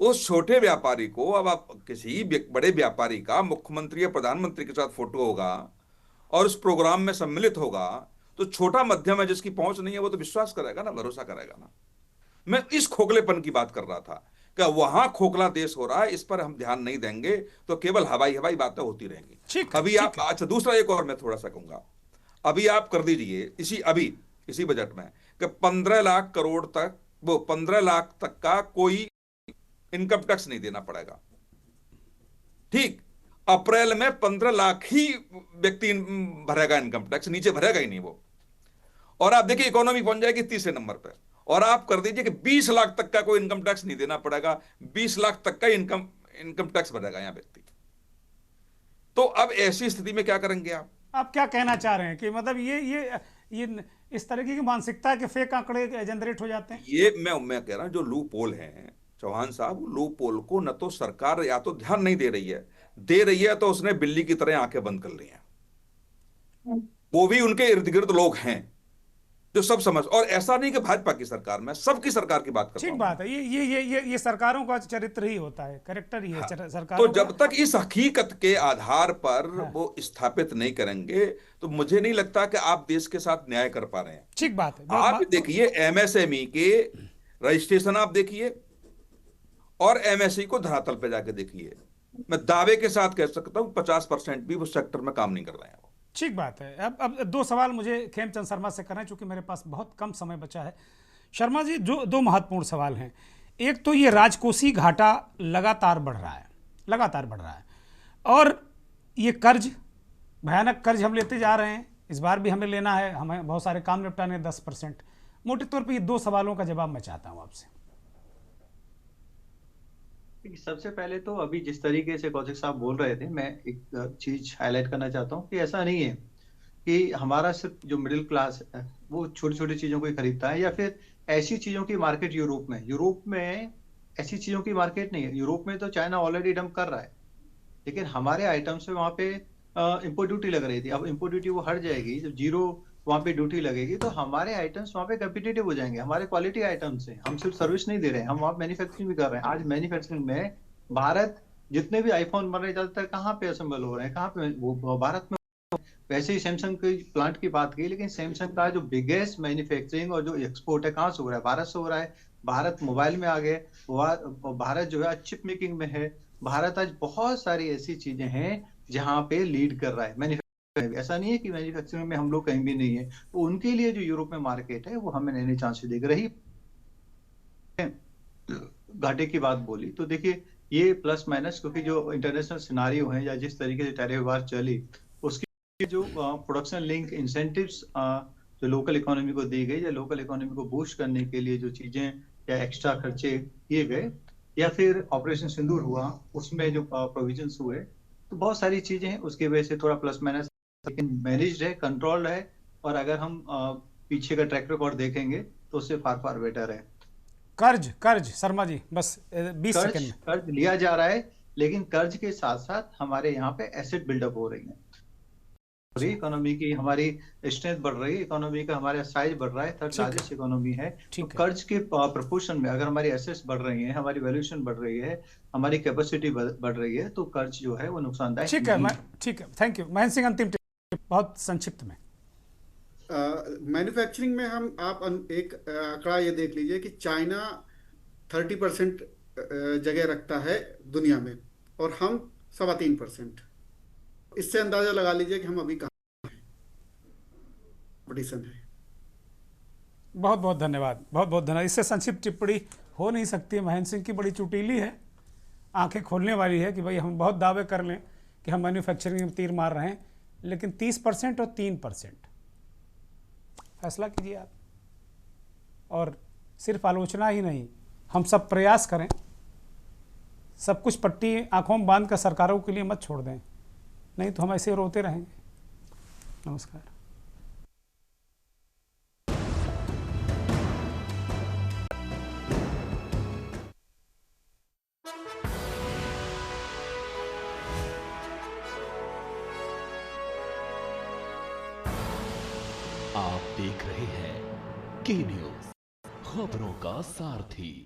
उस छोटे व्यापारी को, अब आप किसी बड़े व्यापारी का मुख्यमंत्री या प्रधानमंत्री के साथ फोटो होगा और उस प्रोग्राम में सम्मिलित होगा, तो छोटा मध्यम है जिसकी पहुंच नहीं है, वो तो विश्वास करेगा ना, भरोसा करेगा ना। मैं इस खोखलेपन की बात कर रहा था कि वहां खोखला देश हो रहा है, इस पर हम ध्यान नहीं देंगे तो केवल हवाई हवाई बातें होती रहेंगी। अभी आप, अच्छा दूसरा एक और मैं थोड़ा सा कहूंगा, अभी आप कर दीजिए इसी बजट में कि 15 लाख करोड़ तक, वो 15 लाख तक का कोई इनकम टैक्स नहीं देना पड़ेगा। ठीक, अप्रैल में 15 लाख ही व्यक्ति भरेगा इनकम टैक्स, नीचे भरेगा ही नहीं वो। और आप देखिए इकोनॉमी पहुंच जाएगी तीसरे नंबर पर। और आप कर दीजिए कि 20 लाख तक का कोई इनकम टैक्स नहीं देना पड़ेगा, 20 लाख तक का इनकम टैक्स भरेगा यहां व्यक्ति। तो अब ऐसी स्थिति में क्या करेंगे आप क्या कहना चाह रहे हैं कि मतलब ये इस तरीके की मानसिकता है कि फेक आंकड़े जनरेट हो जाते हैं? ये मैं कह रहा हूं, जो लूप होल है चौहान साहब, लूप होल को न तो सरकार या तो ध्यान नहीं दे रही है तो उसने बिल्ली की तरह आंखें बंद कर ली हैं। वो भी उनके इर्द गिर्द लोग हैं जो सब समझ, और ऐसा नहीं कि भाजपा की सरकार में, सबकी सरकार की बात कर रहा हूं। ठीक बात है, ये सरकारों का चरित्र ही होता है, कैरेक्टर ही है सरकारों तो जब तक इस हकीकत के आधार पर वो स्थापित नहीं करेंगे तो मुझे नहीं लगता कि आप देश के साथ न्याय कर पा रहे हैं। ठीक बात है। आप देखिए एमएसएमई के रजिस्ट्रेशन आप देखिए और एमएसई को धरातल पे जाके देखिए, मैं दावे के साथ कह सकता हूं 50% भी उस सेक्टर में काम नहीं कर रहे हैं। ठीक बात है। अब 2 सवाल मुझे खेमचंद शर्मा से करना है, चूंकि मेरे पास बहुत कम समय बचा है। शर्मा जी, जो 2 महत्वपूर्ण सवाल हैं, एक तो ये राजकोषीय घाटा लगातार बढ़ रहा है, और ये कर्ज, भयानक कर्ज हम लेते जा रहे हैं, इस बार भी हमें लेना है, हमें बहुत सारे काम निपटाने 10%। मोटे तौर पर ये 2 सवालों का जवाब मैं चाहता हूं आपसे। सबसे पहले तो अभी जिस तरीके से कौशिक साहब बोल रहे थे, मैं एक चीज हाईलाइट करना चाहता हूँ कि ऐसा नहीं है कि हमारा सिर्फ जो मिडिल क्लास है वो छोटी छोटी चीजों को ही खरीदता है, या फिर ऐसी चीजों की मार्केट यूरोप में ऐसी चीजों की मार्केट नहीं है। यूरोप में तो चाइना ऑलरेडी डंप कर रहा है, लेकिन हमारे आइटम्स पे वहां पे इम्पोर्ट ड्यूटी लग रही थी। अब इम्पोर्ट ड्यूटी वो हट जाएगी, जब 0 वहां पे ड्यूटी लगेगी तो हमारे आइटम्स वहां पे कॉम्पिटिटिव हो जाएंगे। हमारे क्वालिटी आइटम्स हैं, हम सिर्फ सर्विस नहीं दे रहे हैं, हम वहां मैन्युफैक्चरिंग भी कर रहे हैं। आज मैन्युफैक्चरिंग में भारत, जितने भी आईफोन बन रहे ज्यादातर कहाँ पे असेंबल हो रहे हैं, कहाँ पे, वो भारत में। वैसे ही सैमसंग के प्लांट की बात की, लेकिन सैमसंग का जो बिगेस्ट मैन्युफैक्चरिंग और जो एक्सपोर्ट है कहाँ से हो रहा है? भारत से हो रहा है। भारत मोबाइल में आ गए, भारत जो है चिप मेकिंग में है। भारत आज बहुत सारी ऐसी चीजें हैं जहाँ पे लीड कर रहा है मैन्युफैक्चरिंग। ऐसा नहीं है कि मैन्युफैक्चरिंग में हम लोग कहीं भी नहीं है। तो उनके लिए जो यूरोप में मार्केट है वो हमें नए चांसेस देख रही। घाटे की बात बोली तो देखिए ये प्लस माइनस, क्योंकि जो इंटरनेशनल सिनारियो है या जिस तरीके से टैरिफ वार चली, उसकी जो प्रोडक्शन लिंक इंसेंटिव्स जो लोकल इकोनॉमी को दी गई, या लोकल इकोनॉमी को बूस्ट करने के लिए जो चीजें या एक्स्ट्रा खर्चे किए गए, या फिर ऑपरेशन सिंदूर हुआ उसमें जो प्रोविजंस हुए, तो बहुत सारी चीजें हैं उसकी वजह से थोड़ा प्लस माइनस, लेकिन मैनेज्ड है, कंट्रोल्ड है। और अगर हम पीछे का ट्रैक रिकॉर्ड देखेंगे तो उससे फार फार बेटर है। कर्ज शर्मा जी बस 20 सेकंड में। कर्ज लिया जा रहा है, लेकिन कर्ज के साथ साथ हमारे यहाँ पे एसेट बिल्डअप हो रही है। इकोनॉमी की हमारी स्ट्रेंथ बढ़ रही है, इकोनॉमी का हमारा साइज बढ़ रहा है, थर्ड लार्जेस्ट इकोनॉमी है। तो कर्ज के प्रोपोर्शन में अगर हमारी एसेट्स बढ़ रही हैं, हमारी वैल्यूएशन बढ़ रही है, हमारी कैपेसिटी बढ़ रही है, तो कर्ज जो है वो नुकसानदायक ठीक है। ठीक है, थैंक यू। महेंद्र सिंह, अंतिम बहुत संक्षिप्त में। मैन्युफैक्चरिंग में आप एक आंकड़ा ये देख लीजिए कि चाइना 30% जगह रखता है दुनिया में और हम 3.25%। इससे अंदाजा लगा लीजिए कि हम अभी कहाँ कंपटीशन है। बहुत बहुत धन्यवाद, बहुत बहुत धन्यवाद। इससे संक्षिप्त टिप्पणी हो नहीं सकती। महेंद्र सिंह की बड़ी चुटीली है, आंखें खोलने वाली है कि भाई हम बहुत दावे कर लें कि हम मैन्युफैक्चरिंग में तीर मार रहे हैं, लेकिन 30% और 3% फैसला कीजिए आप। और सिर्फ आलोचना ही नहीं, हम सब प्रयास करें, सब कुछ पट्टी आंखों में बांध कर सरकारों के लिए मत छोड़ दें, नहीं तो हम ऐसे रोते रहेंगे। नमस्कार। आप देख रहे हैं के न्यूज़, खबरों का सारथी।